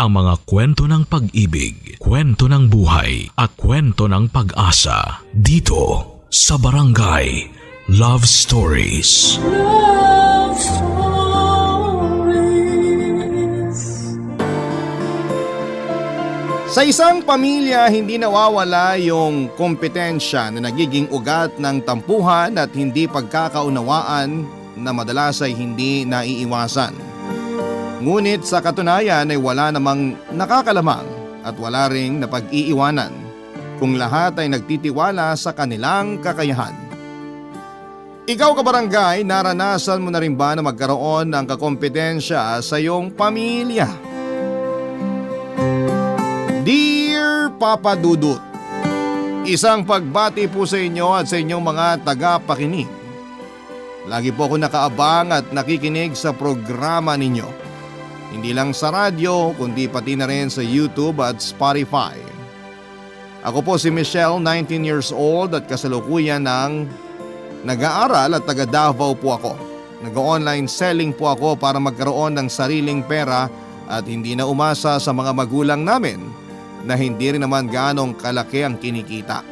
ang mga kwento ng pag-ibig, kwento ng buhay at kwento ng pag-asa dito sa Barangay Love Stories. Love Stories. Sa isang pamilya, hindi nawawala yung kompetensya na nagiging ugat ng tampuhan at hindi pagkakaunawaan na madalas ay hindi naiiwasan. Ngunit sa katunayan ay wala namang nakakalamang at wala ring napag-iiwanan kung lahat ay nagtitiwala sa kanilang kakayahan. Ikaw kabarangay, naranasan mo na rin ba na magkaroon ng kakompetensya sa iyong pamilya? Dear Papa Dudut, isang pagbati po sa inyo at sa inyong mga tagapakinig. Lagi po ako nakaabang at nakikinig sa programa ninyo. Hindi lang sa radyo kundi pati na rin sa YouTube at Spotify. Ako po si Michelle, 19 years old at kasalukuyan ng nag-aaral at taga Davao po ako. Nag-online selling po ako para magkaroon ng sariling pera at hindi na umasa sa mga magulang namin na hindi rin naman gaanong kalaki ang kinikita.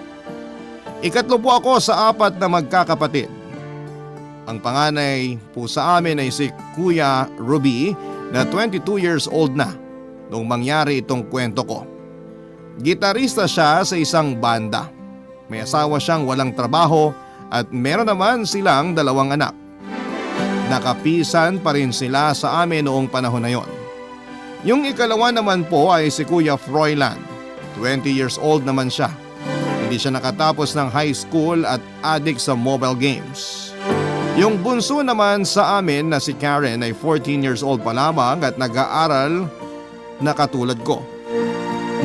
Ikatlo po ako sa 4 na magkakapatid. Ang panganay po sa amin ay si Kuya Ruby na 22 years old na noong mangyari itong kwento ko. Gitarista siya sa isang banda. May asawa siyang walang trabaho at meron naman silang 2 anak. Nakapisan pa rin sila sa amin noong panahon na yon. Yung ikalawa naman po ay si Kuya Froilan. 20 years old naman siya. Hindi siya nakatapos ng high school at addict sa mobile games. Yung bunso naman sa amin na si Karen ay 14 years old pa lamang at nag-aaral na katulad ko.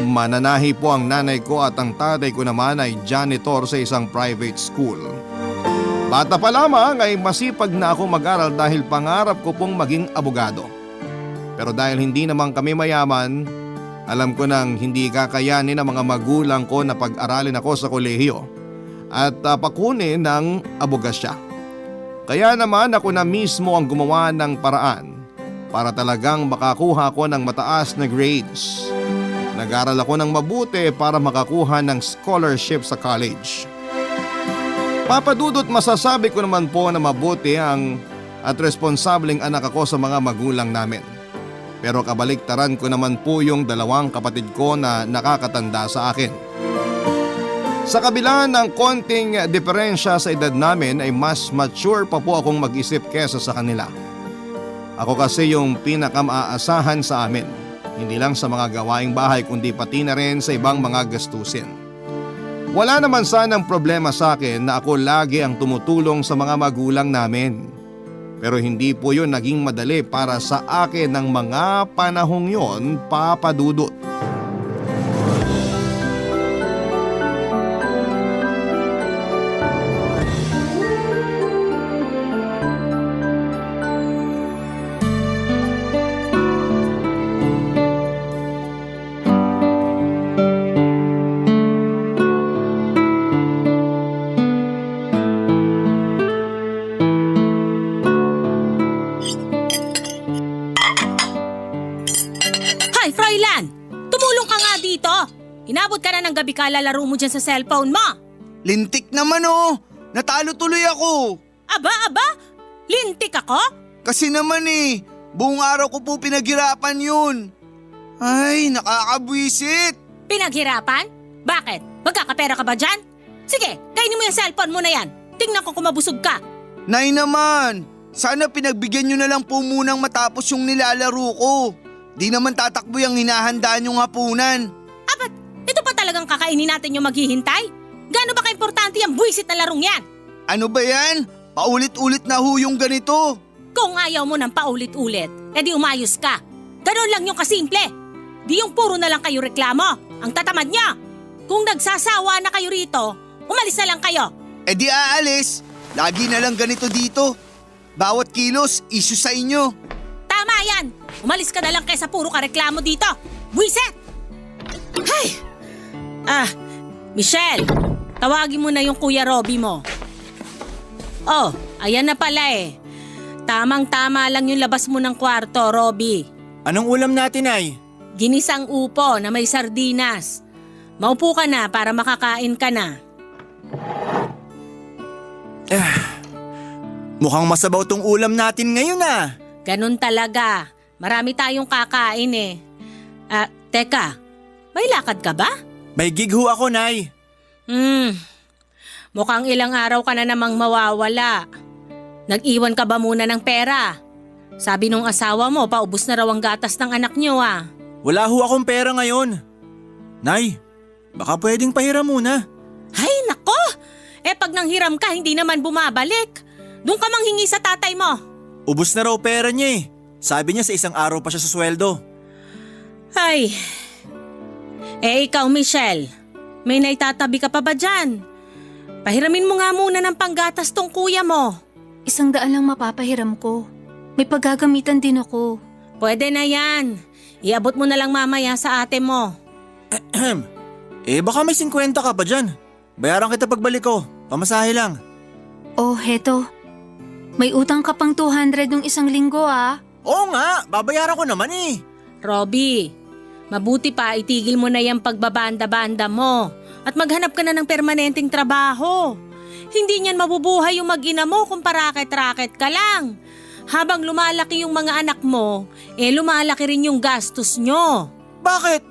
Mananahi po ang nanay ko at ang tatay ko naman ay janitor sa isang private school. Bata pa lamang ay masipag na ako mag-aral dahil pangarap ko pong maging abogado. Pero dahil hindi naman kami mayaman, alam ko nang hindi kakayanin ng mga magulang ko na pag-aralin ako sa kolehiyo at pakunin ng abogasya. Kaya naman ako na mismo ang gumawa ng paraan para talagang makakuha ko ng mataas na grades. Nag-aral ako ng mabuti para makakuha ng scholarship sa college. Papadudot, masasabi ko naman po na mabuti at responsableng anak ako sa mga magulang namin. Pero kabaliktaran ko naman po yung 2 kapatid ko na nakakatanda sa akin. Sa kabila ng konting diferensya sa edad namin ay mas mature pa po akong mag-isip kesa sa kanila. Ako kasi yung pinakamaasahan sa amin, hindi lang sa mga gawaing bahay kundi pati na rin sa ibang mga gastusin. Wala naman sanang problema sa akin na ako lagi ang tumutulong sa mga magulang namin. Pero hindi po yun naging madali para sa akin ng mga panahong yon, Papa Dudut. Inabot ka na ng gabi kalalaro mo dyan sa cellphone mo. Lintik naman oh! Natalo tuloy ako! Aba? Lintik ako? Kasi naman buong araw ko po pinaghirapan yun. Ay, nakakabwisit! Pinaghirapan? Bakit? Magkakapera ka ba dyan? Sige, kainin mo yung cellphone mo na yan. Tingnan ko kung mabusog ka. Nay naman, sana pinagbigyan nyo na lang po munang matapos yung nilalaro ko. Di naman tatakbo yung hinahanda nyong hapunan. Abat, ito pa talagang kakainin natin yung maghihintay? Gaano ba ka-importante yung buwisit na larong yan? Ano ba yan? Paulit-ulit na ho yung ganito. Kung ayaw mo ng paulit-ulit, edi umayos ka. Ganon lang yung kasimple. Di yung puro na lang kayo reklamo. Ang tatamad niya. Kung nagsasawa na kayo rito, umalis na lang kayo. Edi aalis. Lagi na lang ganito dito. Bawat kilos, issue sa inyo. Tama yan. Umalis ka na lang kaysa puro ka reklamo dito. Buwiset! Hay! Michelle, tawagin mo na yung Kuya Robby mo. Oh, ayan na pala eh. Tamang-tama lang yung labas mo ng kwarto, Robby. Anong ulam natin ay? Ginisang upo na may sardinas. Maupo ka na para makakain ka na. Mukhang masabaw tong ulam natin ngayon ah. Ganun talaga. Marami tayong kakain eh. Teka, may lakad ka ba? May gig ho ako, Nay. Mukhang ilang araw ka na namang mawawala. Nag-iwan ka ba muna ng pera? Sabi nung asawa mo, paubos na raw ang gatas ng anak niyo ah. Wala ho akong pera ngayon. Nay, baka pwedeng pahiram muna. Ay nako! Pag nanghiram ka, hindi naman bumabalik. Doon ka manghingi sa tatay mo. Ubus na raw pera niya eh. Sabi niya sa isang araw pa siya sa sweldo. Ay. Ikaw Michelle, may naitatabi ka pa ba dyan? Pahiramin mo nga muna ng panggatas tong kuya mo. 100 lang mapapahiram ko. May paggagamitan din ako. Pwede na yan. Iabot mo na lang mamaya sa ate mo. Baka may 50 ka pa dyan. Bayaran kita pagbalik ko. Pamasahe lang. Oh, heto. May utang ka pang 200 nung 1 linggo ah. Oo nga, babayaran ko naman eh. Robby, mabuti pa itigil mo na yung pagbabanda-banda mo at maghanap ka na ng permanenteng trabaho. Hindi niyan mabubuhay yung mag-ina mo kung paraket-raket ka lang. Habang lumalaki yung mga anak mo, lumalaki rin yung gastos nyo. Bakit?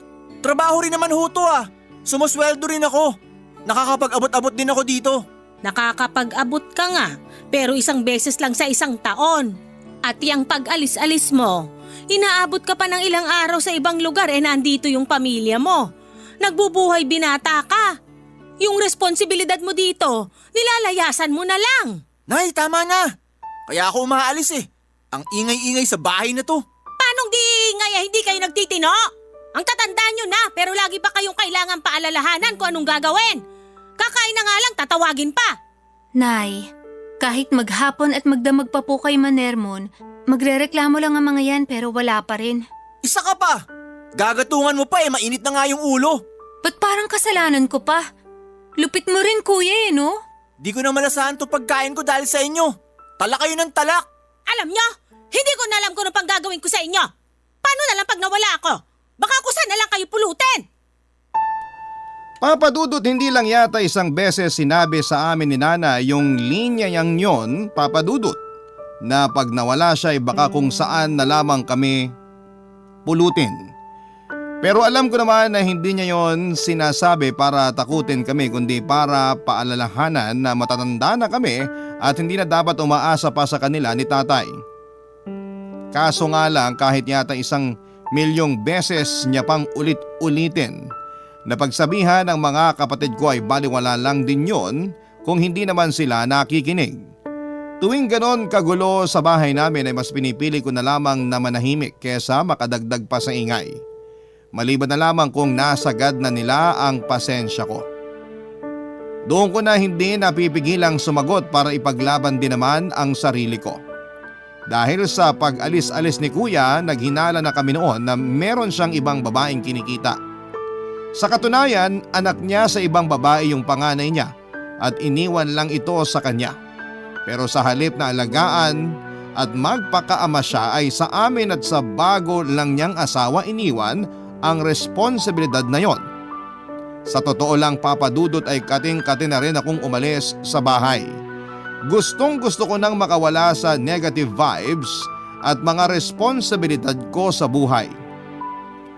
Trabaho rin naman ho to ah. Sumusweldo rin ako. Nakakapag-abot-abot din ako dito. Nakakapag-abot ka nga, pero 1 beses lang sa 1 taon. At yung pag-alis-alis mo, inaabot ka pa ng ilang araw sa ibang lugar nandito yung pamilya mo. Nagbubuhay binata ka. Yung responsibilidad mo dito, nilalayasan mo na lang. Nay, tama na. Kaya ako umaalis eh. Ang ingay-ingay sa bahay na to. Paanong di ingay hindi kayo nagtitino? Ang tatanda nyo na pero lagi pa kayong kailangan paalalahanan kung anong gagawin. Kakain na nga lang, tatawagin pa. Nay, kahit maghapon at magdamag pa po kay Manermon, magrereklamo lang ang mga yan pero wala pa rin. Isa ka pa. Gagatungan mo pa mainit na nga yung ulo. Ba't parang kasalanan ko pa? Lupit mo rin kuya no? Di ko na malasahan to pagkain ko dahil sa inyo. Talak kayo ng talak. Alam nyo, hindi ko na alam kung anong pang gagawin ko sa inyo. Paano na lang pag nawala ako? Baka kung saan na lang kayo pulutin. Papa Dudut, hindi lang yata 1 beses sinabi sa amin ni Nana yung linya niyang yon, Papa Dudut, na pag nawala siya baka kung saan na lamang kami pulutin. Pero alam ko naman na hindi niya yon sinasabi para takutin kami kundi para paalalahanan na matatanda na kami at hindi na dapat umaasa pa sa kanila ni tatay. Kaso nga lang kahit yata 1 milyong beses niya pang ulit-ulitin na pagsabihan ng mga kapatid ko ay baliwala lang din yon kung hindi naman sila nakikinig. Tuwing ganon kagulo sa bahay namin ay mas pinipili ko na lamang na manahimik kesa makadagdag pa sa ingay. Maliban na lamang kung nasagad na nila ang pasensya ko. Doon ko na hindi napipigilang sumagot para ipaglaban din naman ang sarili ko. Dahil sa pag-alis-alis ni kuya, naghinala na kami noon na meron siyang ibang babaeng kinikita. Sa katunayan, anak niya sa ibang babae yung panganay niya at iniwan lang ito sa kanya. Pero sa halip na alagaan at magpakaama siya ay sa amin at sa bago lang niyang asawa iniwan ang responsibilidad na yon. Sa totoo lang Papa Dudut ay kating-kati na rin akong umalis sa bahay. Gustong gusto ko nang makawala sa negative vibes at mga responsibilidad ko sa buhay.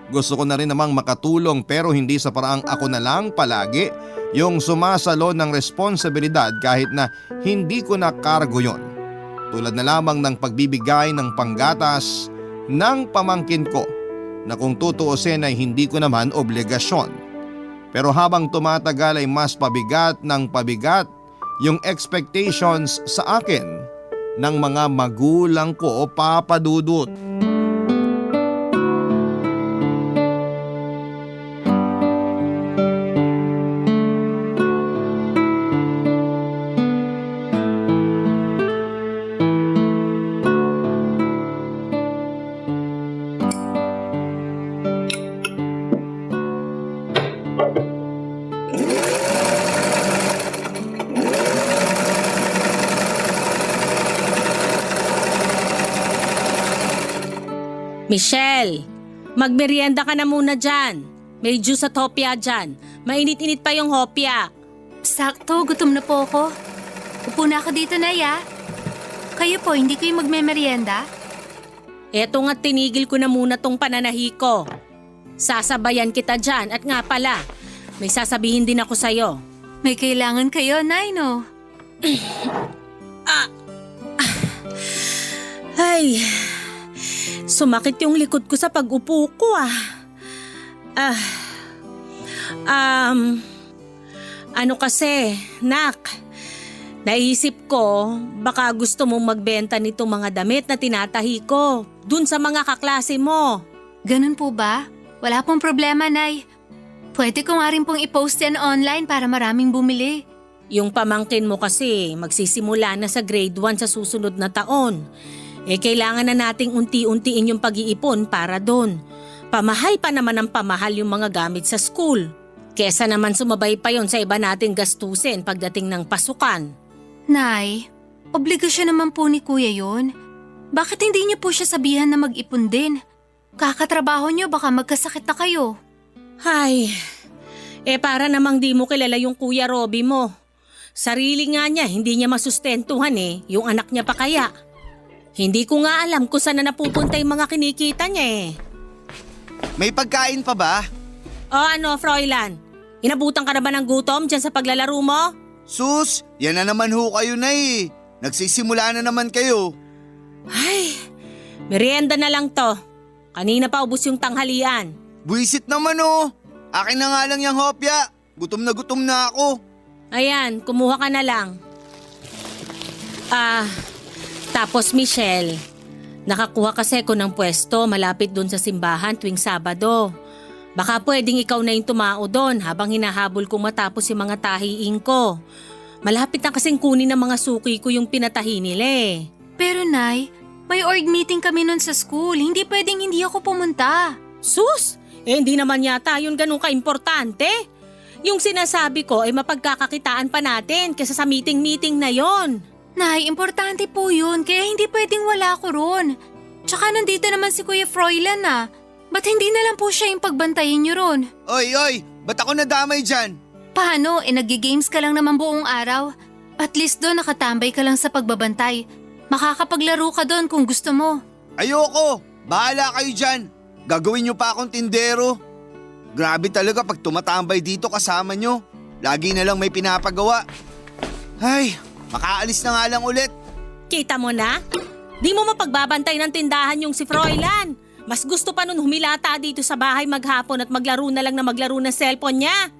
Gusto ko na rin namang makatulong pero hindi sa paraang ako na lang palagi yung sumasalo ng responsibilidad kahit na hindi ko na kargo yon. Tulad na lamang ng pagbibigay ng panggatas ng pamangkin ko na kung tutuusin ay hindi ko naman obligasyon. Pero habang tumatagal ay mas pabigat ng pabigat yung expectations sa akin ng mga magulang ko, Papa Dudut. Michelle, Magmerienda ka na muna dyan. May juice at hopya dyan. Mainit-init pa yung hopya. Sakto, gutom na po ako. Upo na ako dito, Nay, ah. Kayo po, hindi kayo magmemeryenda? Eto nga tinigil ko na muna tong pananahi ko. Sasabayan kita dyan at nga pala, may sasabihin din ako sa'yo. May kailangan kayo, Nay, no? Ay, sumakit yung likod ko sa pag-upo ko ano kasi, nak, naisip ko baka gusto mong magbenta nito mga damit na tinatahi ko dun sa mga kaklase mo. Ganun po ba? Wala pong problema, Nay. Pwede ko nga rin pong i-post yan online para maraming bumili. Yung pamangkin mo kasi magsisimula na sa grade 1 sa susunod na taon. Kailangan na nating unti-untiin yung pag-iipon para doon. Pamahal pa naman ang pamahal yung mga gamit sa school. Kesa naman sumabay pa yon sa iba nating gastusin pagdating ng pasukan. Nay, obligasyon naman po ni Kuya yon. Bakit hindi niyo po siya sabihan na mag-ipon din? Kakatrabaho niyo, baka magkasakit na kayo. Ay, para namang di mo kilala yung Kuya Robby mo. Sarili nga niya, hindi niya masustentuhan yung anak niya pa kaya. Hindi ko nga alam kung saan na napupunta yung mga kinikita niya May pagkain pa ba? O ano, Froilan? Inabutan ka na ba ng gutom dyan sa paglalaro mo? Sus, yan na naman ho kayo na Nagsisimula na naman kayo. Ay, merienda na lang to. Kanina pa ubos yung tanghalian. Buwisit naman Akin na nga lang yung hopya. Gutom na ako. Ayan, kumuha ka na lang. Tapos Michelle, nakakuha kasi ko ng pwesto malapit doon sa simbahan tuwing Sabado. Baka pwedeng ikaw na yung tumao doon habang hinahabol kong matapos yung mga tahiing ko. Malapit na kasing kunin ng mga suki ko yung pinatahi nila Pero Nay, may org meeting kami nun sa school. Hindi pwedeng hindi ako pumunta. Sus! Hindi naman yata yun ganun ka-importante. Yung sinasabi ko ay mapagkakakitaan pa natin kaysa sa meeting-meeting na yon. Nay, importante po yun, kaya hindi pwedeng wala ko ron. Tsaka nandito naman si Kuya Froilan Ba't hindi na lang po siya yung pagbantayin niyo ron? Oy, ba't ako nadamay dyan? Paano? Nag-games ka lang naman buong araw. At least doon nakatambay ka lang sa pagbabantay. Makakapaglaro ka doon kung gusto mo. Ayoko, bahala kayo dyan. Gagawin niyo pa akong tindero. Grabe talaga pag tumatambay dito kasama nyo. Lagi na lang may pinapagawa. Ay, makaalis na nga lang ulit. Kita mo na? Di mo mapagbabantay ng tindahan yung si Froilan. Mas gusto pa nun humilata dito sa bahay maghapon at maglaro na lang na maglaro ng cellphone niya.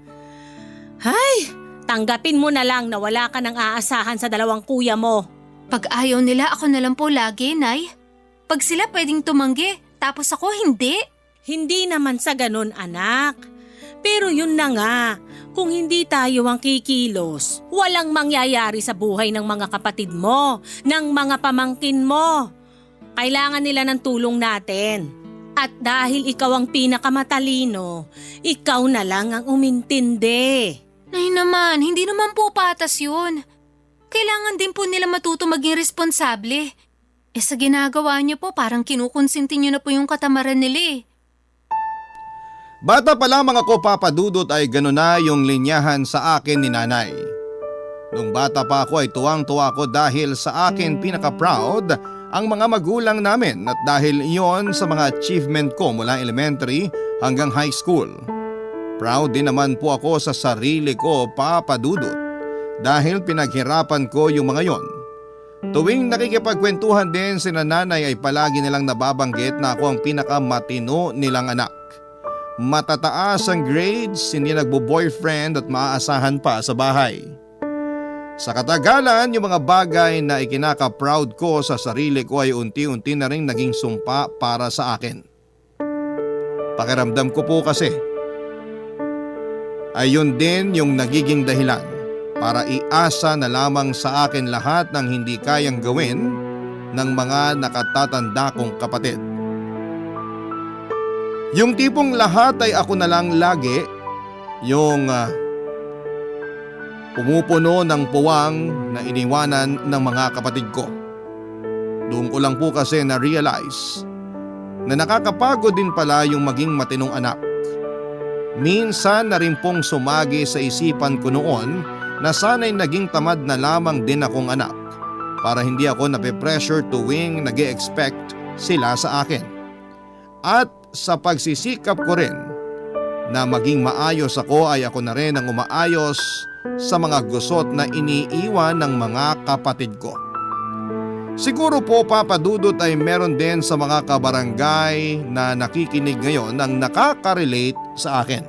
Ay, tanggapin mo na lang na wala ka nang aasahan sa dalawang kuya mo. Pag ayaw nila, ako na lang po lagi, Nay. Pag sila pwedeng tumanggi, tapos ako hindi. Hindi naman sa ganun, anak. Pero yun na nga, kung hindi tayo ang kikilos, walang mangyayari sa buhay ng mga kapatid mo, ng mga pamangkin mo. Kailangan nila ng tulong natin. At dahil ikaw ang pinakamatalino, ikaw na lang ang umintindi. Nay naman, hindi naman po patas yun. Kailangan din po nila matuto maging responsable. Sa ginagawa niyo po, parang kinukonsinti niyo na po yung katamaran nila Bata pa lamang ako, Papa Dudut, ay gano'n na yung linyahan sa akin ni nanay. Nung bata pa ako ay tuwang-tuwa ko dahil sa akin pinaka-proud ang mga magulang namin at dahil iyon sa mga achievement ko mula elementary hanggang high school. Proud din naman po ako sa sarili ko, Papa Dudut, dahil pinaghirapan ko yung mga yon. Tuwing nakikipagkwentuhan din si nanay ay palagi nilang nababanggit na ako ang pinakamatino nilang anak. Matataas ang grades, hindi nagbo-boyfriend at maaasahan pa sa bahay. Sa katagalan, yung mga bagay na ikinaka-proud ko sa sarili ko ay unti-unti na rin naging sumpa para sa akin. Pakiramdam ko po kasi, ayun din yung nagiging dahilan para iasa na lamang sa akin lahat ng hindi kayang gawin ng mga nakatatanda kong kapatid. Yung tipong lahat ay ako na lang lagi, yung pumupuno ng puwang na iniwanan ng mga kapatid ko. Doon ko lang po kasi na-realize na nakakapagod din pala yung maging matinong anak. Minsan na rin pong sumagi sa isipan ko noon na sana'y naging tamad na lamang din akong anak para hindi ako nape-pressure tuwing nag-e-expect sila sa akin. At sa pagsisikap ko rin na maging maayos ako ay ako na rin ang umaayos sa mga gusot na iniiwan ng mga kapatid ko. Siguro po Papa Dudut ay meron din sa mga kabarangay na nakikinig ngayon ang nakaka-relate sa akin.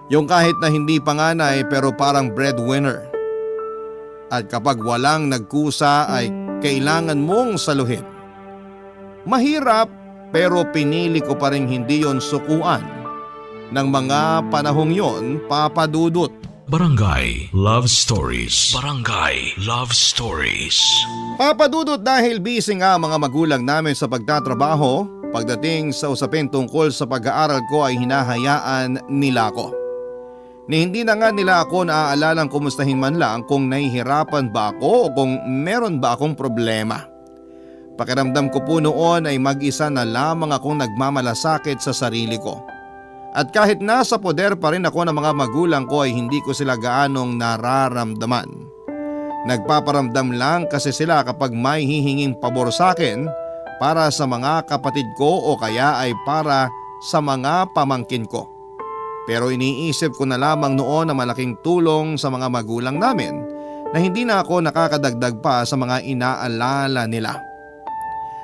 Yung kahit na hindi panganay pero parang breadwinner. At kapag walang nagkusa ay kailangan mong saluhin. Mahirap pero pinili ko pa rin hindi yon sukuan ng mga panahong yon, Papa Dudut. Barangay Love Stories. Barangay Love Stories. Papa Dudut, dahil busy nga mga magulang namin sa pagtatrabaho, pagdating sa usapin tungkol sa pag-aaral ko ay hinahayaan nila ako. Ni hindi na nga nila ako naaalalang kumustahin man lang kung nahihirapan ba ako o kung meron ba akong problema. Pakiramdam ko po noon ay mag-isa na lamang akong nagmamalasakit sa sarili ko. At kahit nasa poder pa rin ako ng mga magulang ko ay hindi ko sila gaanong nararamdaman. Nagpaparamdam lang kasi sila kapag may hihinging pabor sa akin para sa mga kapatid ko o kaya ay para sa mga pamangkin ko. Pero iniisip ko na lamang noon na malaking tulong sa mga magulang namin na hindi na ako nakakadagdag pa sa mga inaalala nila.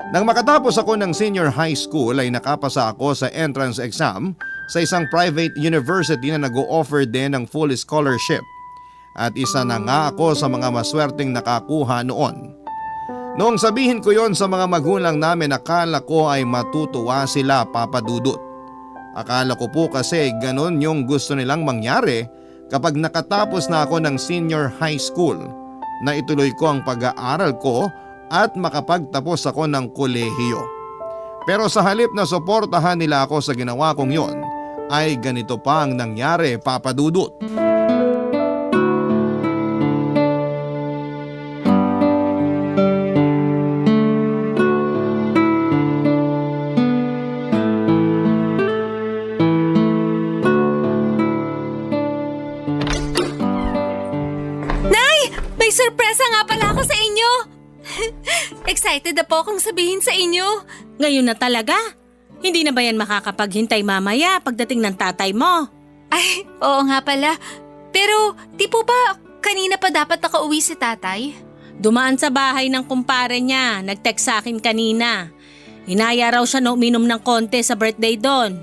Nang makatapos ako ng senior high school ay nakapasa ako sa entrance exam sa isang private university na nag-o-offer din ng full scholarship. At isa na nga ako sa mga maswerteng nakakuha noon. Noong sabihin ko yon sa mga magulang namin, akala ko ay matutuwa sila, Papa Dudut. Akala ko po kasi ganon yung gusto nilang mangyari kapag nakatapos na ako ng senior high school na ituloy ko ang pag-aaral ko at makapagtapos ako ng kolehiyo. Pero sa halip na suportahan nila ako sa ginawa kong yon, ay ganito pa ang nangyari, Papa Dudut. May sorpresa nga pala ako sa inyo! Excited na po akong sabihin sa inyo. Ngayon na talaga? Hindi na ba yan makakapaghintay mamaya pagdating ng tatay mo? Ay, oo nga pala. Pero di po ba kanina pa dapat nakauwi si tatay? Dumaan sa bahay ng kumpare niya, nag-text sa akin kanina. Inaya raw siya na uminom ng konti sa birthday doon.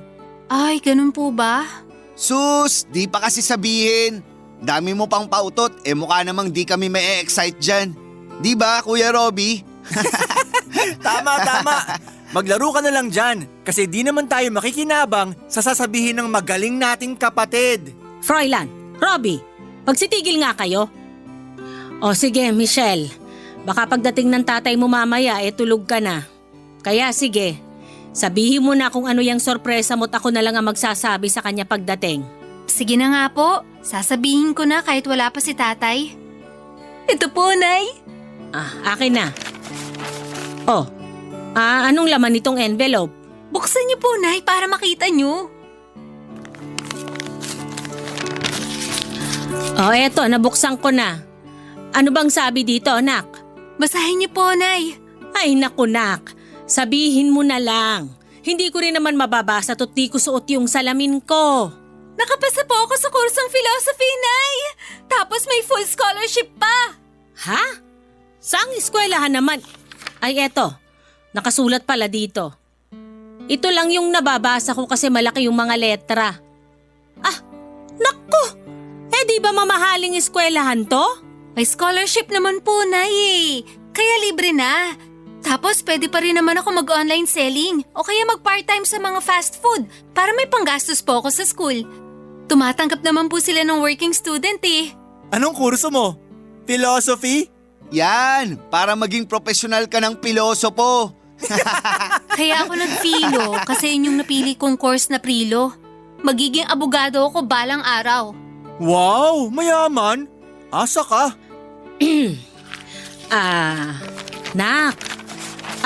Ay, ganun po ba? Sus, di pa kasi sabihin. Dami mo pang pautot, mukha namang di kami may excite dyan. Di ba, Kuya Robby? Tama. Maglaro ka na lang dyan kasi di naman tayo makikinabang sa sasabihin ng magaling nating kapatid. Froilan, Robby, magsitigil nga kayo. O sige, Michelle. Baka pagdating ng tatay mo mamaya, tulog ka na. Kaya sige, sabihin mo na kung ano yung sorpresa mo't ako na lang ang magsasabi sa kanya pagdating. Sige na nga po. Sasabihin ko na kahit wala pa si tatay. Ito po, Nay. Akin na. Oh, anong laman nitong envelope? Buksan niyo po, Nay, para makita niyo. Oh, eto, nabuksan ko na. Ano bang sabi dito, anak? Basahin niyo po, Nay. Ay, naku, nak. Sabihin mo na lang. Hindi ko rin naman mababasa to't di ko suot yung salamin ko. Nakapasa po ako sa kursong philosophy, Nay. Tapos may full scholarship pa. Ha? Saang eskwelahan naman? Ay, eto. Nakasulat pala dito. Ito lang yung nababasa ko kasi malaki yung mga letra. Naku! Di ba mamahaling eskwelahan to? May scholarship naman po, Nay. Kaya libre na. Tapos pwede pa rin naman ako mag-online selling o kaya mag-part-time sa mga fast food para may panggastos po ako sa school. Tumatanggap naman po sila ng working student eh. Anong kurso mo? Philosophy? Yan, para maging profesional ka ng pilosopo. Kaya ako nag-philo kasi yun yung napili kong course na prilo. Magiging abogado ako balang araw. Wow, mayaman. Asa ka? Nak,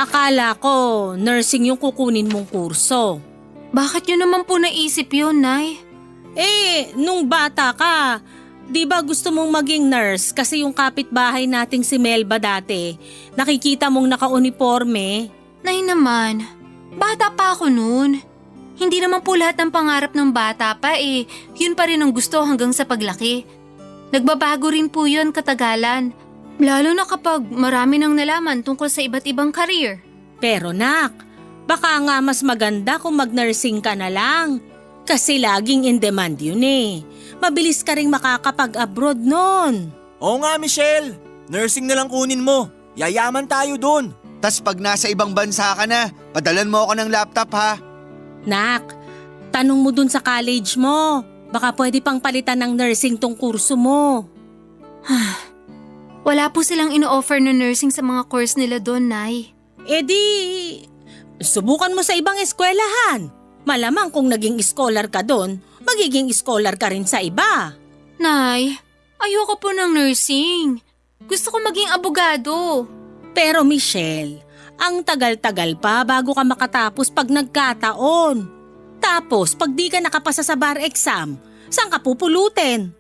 Akala ko, nursing yung kukunin mong kurso. Bakit nyo naman po naisip yun, Nay? Nung bata ka, di ba gusto mong maging nurse kasi yung kapitbahay nating si Melba dati, nakikita mong naka-uniforme? Nay naman, bata pa ako noon. Hindi naman po lahat ng pangarap ng bata pa yun pa rin ang gusto hanggang sa paglaki. Nagbabago rin po yun katagalan. Lalo na kapag marami nang nalaman tungkol sa iba't ibang career. Pero nak, baka nga mas maganda kung mag-nursing ka na lang. Kasi laging in demand yun Mabilis ka ring makakapag-abroad nun. Oo nga, Michelle. Nursing na lang kunin mo. Yayaman tayo dun. Tas pag nasa ibang bansa ka na, padalan mo ako ng laptop ha. Nak, tanong mo dun sa college mo. Baka pwede pang palitan ng nursing tong kurso mo. Wala po silang ino-offer na nursing sa mga course nila doon, Nay. Subukan mo sa ibang eskwelahan. Malamang kung naging scholar ka doon, magiging scholar ka rin sa iba. Nay, ayoko po ng nursing. Gusto ko maging abogado. Pero Michelle, ang tagal-tagal pa bago ka makatapos pag nagkataon. Tapos pag di ka nakapasa sa bar exam, saan ka pupulutin?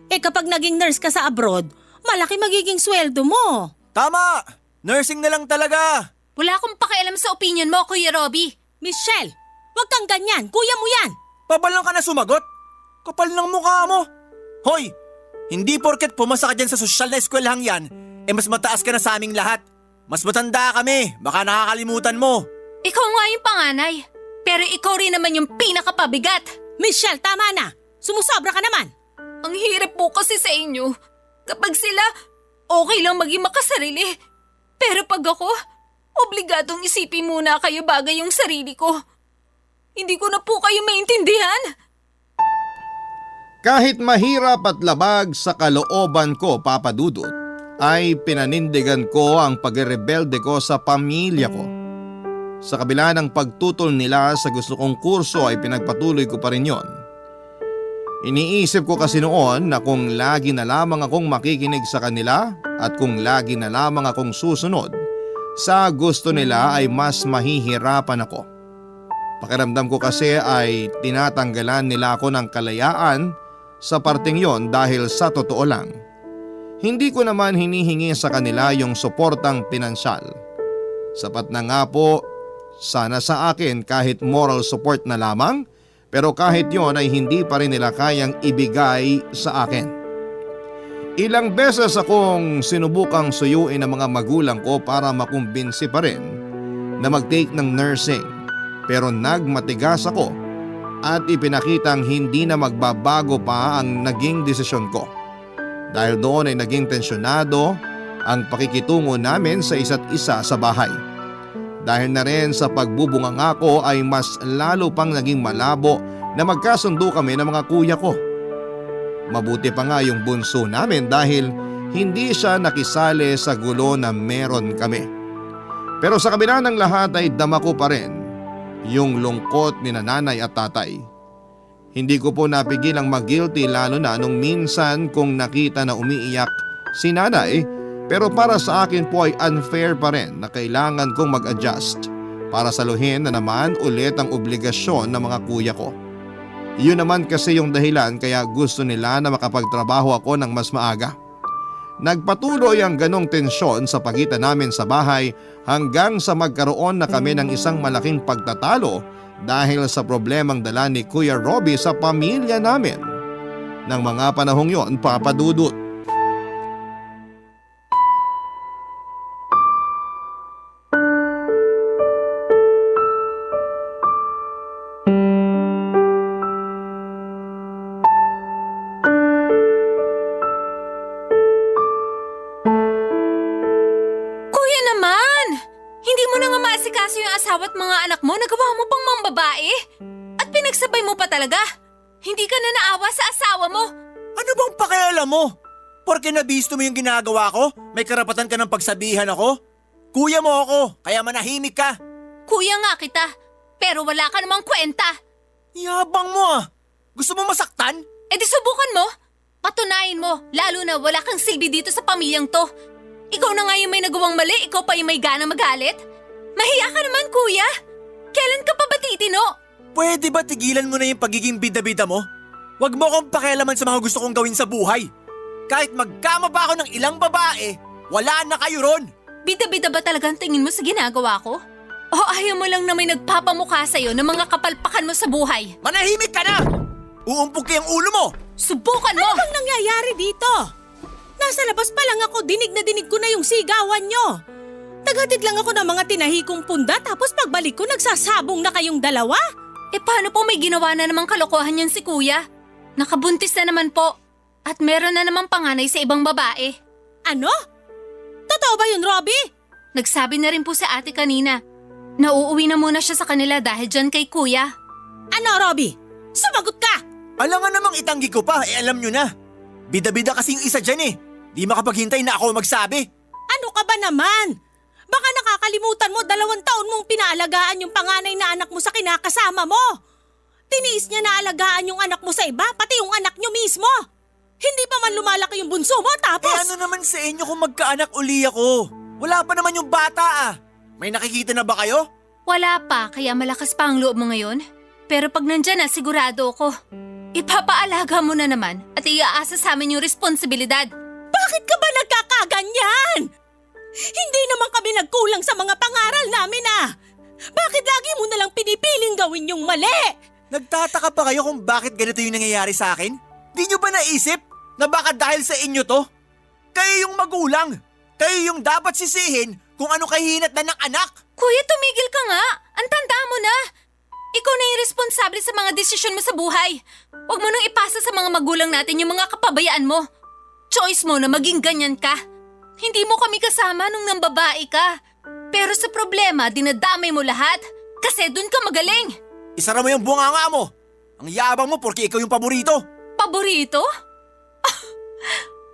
Kapag naging nurse ka sa abroad, malaki magiging sweldo mo. Tama! Nursing na lang talaga! Wala akong pakialam sa opinion mo, Kuya Robby. Michelle, wag kang ganyan. Kuya mo yan. Pabalang ka na sumagot? Kapal ng mukha mo! Hoy! Hindi porket pumasa ka dyan sa sosyal na eskwelahang yan, mas mataas ka na sa aming lahat. Mas matanda kami, baka nakakalimutan mo. Ikaw nga yung panganay. Pero ikaw rin naman yung pinakapabigat. Michelle, tama na. Sumusobra ka naman. Ang hirap po kasi sa inyo. Kapag sila, okay lang maging makasarili. Pero pag ako, obligadong isipin muna kayo bagay yung sarili ko. Hindi ko na po kayo maintindihan. Kahit mahirap at labag sa kalooban ko, Papa Dudut, ay pinanindigan ko ang pagrebelde ko sa pamilya ko. Sa kabila ng pagtutol nila sa gusto kong kurso ay pinagpatuloy ko pa rin yon. Iniisip ko kasi noon na kung lagi na lamang akong makikinig sa kanila at kung lagi na lamang akong susunod sa gusto nila ay mas mahihirapan ako. Pakiramdam ko kasi ay tinatanggalan nila ako ng kalayaan sa parting yon dahil sa totoo lang. Hindi ko naman hinihingi sa kanila yung suportang pinansyal. Sapat na nga po sana sa akin kahit moral support na lamang, pero kahit yon ay hindi pa rin nila kayang ibigay sa akin. Ilang beses akong sinubukang suyuin ang mga magulang ko para makumbinsi pa rin na mag-take ng nursing, pero nagmatigas ako at ipinakitang hindi na magbabago pa ang naging desisyon ko. Dahil doon ay naging tensyonado ang pakikitungo namin sa isa't isa sa bahay. Dahil na rin sa pagbubunganga ko ay mas lalo pang naging malabo na magkasundo kami ng mga kuya ko. Mabuti pa nga yung bunso namin dahil hindi siya nakisali sa gulo na meron kami. Pero sa kabila ng lahat ay dama ko pa rin yung lungkot ni nanay at tatay. Hindi ko po napigil ang mag-guilty lalo na nung minsan kong nakita na umiiyak si nanay, pero para sa akin po ay unfair pa rin na kailangan kong mag-adjust para saluhin na naman ulit ang obligasyon ng mga kuya ko. Yun naman kasi yung dahilan kaya gusto nila na makapagtrabaho ako ng mas maaga. Nagpatuloy ang ganong tensyon sa pagitan namin sa bahay hanggang sa magkaroon na kami ng isang malaking pagtatalo dahil sa problemang dala ni Kuya Robby sa pamilya namin. Nang mga panahong yon, Papa Dudut. At mga anak mo, nagawa mo pang mambabae? At pinagsabay mo pa talaga? Hindi ka na naawa sa asawa mo? Ano bang pakialam mo? Porke nabisto mo yung ginagawa ko, may karapatan ka ng pagsabihan ako? Kuya mo ako, kaya manahimik ka. Kuya nga kita, pero wala ka namang kwenta. Yabang mo ah. Gusto mo masaktan? E di subukan mo. Patunayan mo, lalo na wala kang silbi dito sa pamilyang to. Ikaw na nga yung may nagawang mali, ikaw pa yung may ganang magalit. Mahiya ka naman, kuya! Kailan ka pa ba titino? Pwede ba tigilan mo na yung pagiging bida-bida mo? Huwag mo akong pakialaman sa mga gusto kong gawin sa buhay. Kahit magkama pa ako ng ilang babae, wala na kayo ron. Bida-bida ba talagang tingin mo sa ginagawa ko? O ayaw mo lang na may nagpapamukha sa'yo ng mga kapalpakan mo sa buhay? Manahimik ka na! Uumpog kayang ulo mo! Subukan mo! Ano bang nangyayari dito? Nasa labas pa lang ako, dinig na dinig ko na yung sigawan nyo. Naghatid lang ako ng mga tinahikong punda tapos pagbalik ko nagsasabong na kayong dalawa? Paano po may ginawa na namang kalokohan yan si kuya? Nakabuntis na naman po. At meron na namang panganay sa ibang babae. Ano? Totoo ba yun, Robbie? Nagsabi na rin po sa ate kanina. Nauuwi na muna siya sa kanila dahil dyan kay kuya. Ano, Robbie? Sumagot ka! Alangan namang itanggi ko pa, alam nyo na. Bida-bida kasi yung isa dyan eh. Di makapaghintay na ako magsabi. Ano ka ba naman? Baka nakakalimutan mo 2 taon mong pinaalagaan yung panganay na anak mo sa kinakasama mo. Tiniis niya na alagaan yung anak mo sa iba, pati yung anak niyo mismo. Hindi pa man lumalaki yung bunso mo tapos… Ano naman sa inyo kung magkaanak uli ako? Wala pa naman yung bata ah. May nakikita na ba kayo? Wala pa, kaya malakas pa ang loob mo ngayon. Pero pag nandyan na, sigurado ako. Ipapaalaga mo na naman at iaasa sa amin yung responsibilidad. Bakit ka ba nagkakaganyan? Hindi naman kami nagkulang sa mga pangaral namin ah. Bakit lagi mo nalang pinipiling gawin yung mali? Nagtataka pa kayo kung bakit ganito yung nangyayari sa akin? Di nyo ba naisip na baka dahil sa inyo to? Kayo yung magulang. Kayo yung dapat sisihin kung ano kahinat na ng anak. Kuya, tumigil ka nga. Ang tanda mo na. Ikaw na yung responsable sa mga desisyon mo sa buhay. Huwag mo nang ipasa sa mga magulang natin yung mga kapabayaan mo. Choice mo na maging ganyan ka. Hindi mo kami kasama nung nambabae ka. Pero sa problema, dinadamay mo lahat. Kasi dun ka magaling. Isara mo yung bunganga mo. Ang yabang mo porque ikaw yung paborito. Paborito?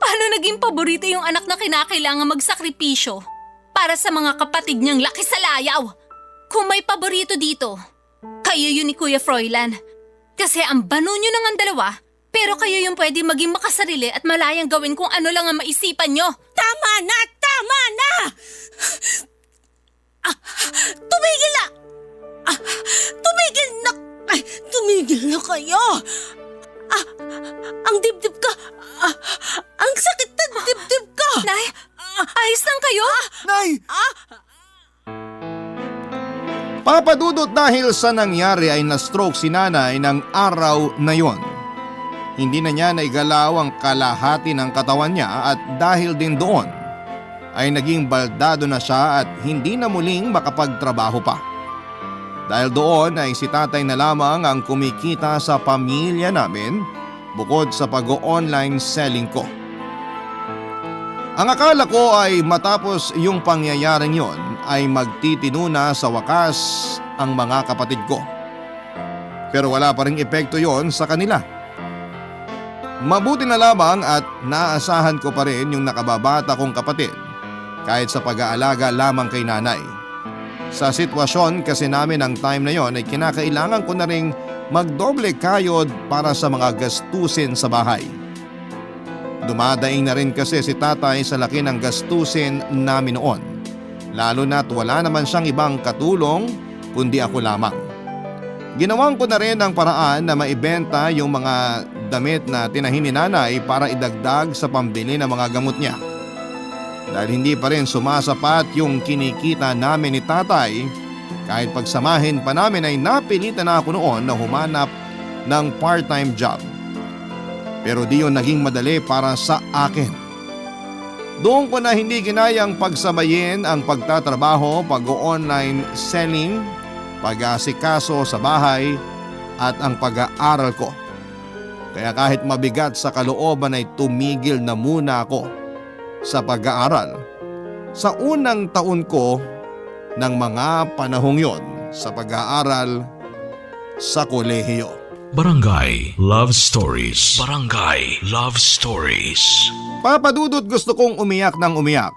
Paano naging paborito yung anak na kinakailangan magsakripisyo para sa mga kapatid niyang laki sa layaw? Kung may paborito dito, kayo yun ni Kuya Froilan. Kasi ang bano nyo nang ang dalawa, pero kayo yung pwede maging makasarili at malayang gawin kung ano lang ang maisipan nyo. Tama na! Tama na! Tumigil na! Tumigil na! Ay, tumigil na kayo! Ang dibdib ka! Ang sakit ng dibdib ka! Nay, ayos lang kayo? Nay! Papa Dudut, dahil sa nangyari ay na-stroke si nanay ng araw na yon. Hindi na niya naigalaw ang kalahati ng katawan niya at dahil din doon ay naging baldado na siya at hindi na muling makapagtrabaho pa. Dahil doon ay si tatay na lamang ang kumikita sa pamilya namin bukod sa pag-online selling ko. Ang akala ko ay matapos yung pangyayaring yon ay magtitino na sa wakas ang mga kapatid ko. Pero wala pa ring epekto yon sa kanila. Mabuti na lamang at naasahan ko pa rin yung nakababata kong kapatid kahit sa pag-aalaga lamang kay nanay. Sa sitwasyon kasi namin ang time na yon ay kinakailangan ko na ring magdoble kayod para sa mga gastusin sa bahay. Dumadaing na rin kasi si tatay sa laki ng gastusin namin noon. Lalo na't wala naman siyang ibang katulong kundi ako lamang. Ginawan ko na rin ang paraan na maibenta yung mga damit na tinahin ni nanay para idagdag sa pambili ng mga gamot niya. Dahil hindi pa rin sumasapat yung kinikita namin ni tatay, kahit pagsamahin pa namin ay napilitan na ako noon na humanap ng part-time job. Pero di yun naging madali para sa akin. Doon ko na hindi ginayang pagsamayin ang pagtatrabaho, pag-online selling, pag-asikaso sa bahay at ang pag-aaral ko. Kaya kahit mabigat sa kalooban ay tumigil na muna ako sa pag-aaral sa unang taon ko ng mga panahong yon sa pag-aaral sa kolehiyo. Barangay Love Stories. Barangay Love Stories. Papa Dudut, gusto kong umiyak ng umiyak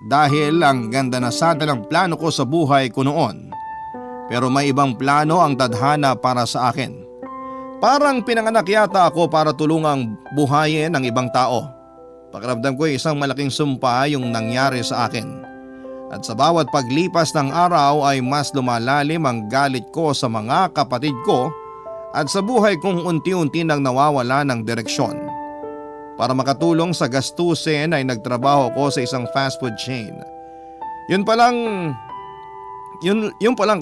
dahil ang ganda na sana ng plano ko sa buhay ko noon. Pero may ibang plano ang tadhana para sa akin. Parang pinanganak yata ako para tulungang buhayin ang ibang tao. Pakiramdam ko isang malaking sumpa yung nangyari sa akin. At sa bawat paglipas ng araw ay mas lumalalim ang galit ko sa mga kapatid ko at sa buhay kong unti-unti nang nawawala ng direksyon. Para makatulong sa gastusin ay nagtrabaho ko sa isang fast food chain. Yun pa lang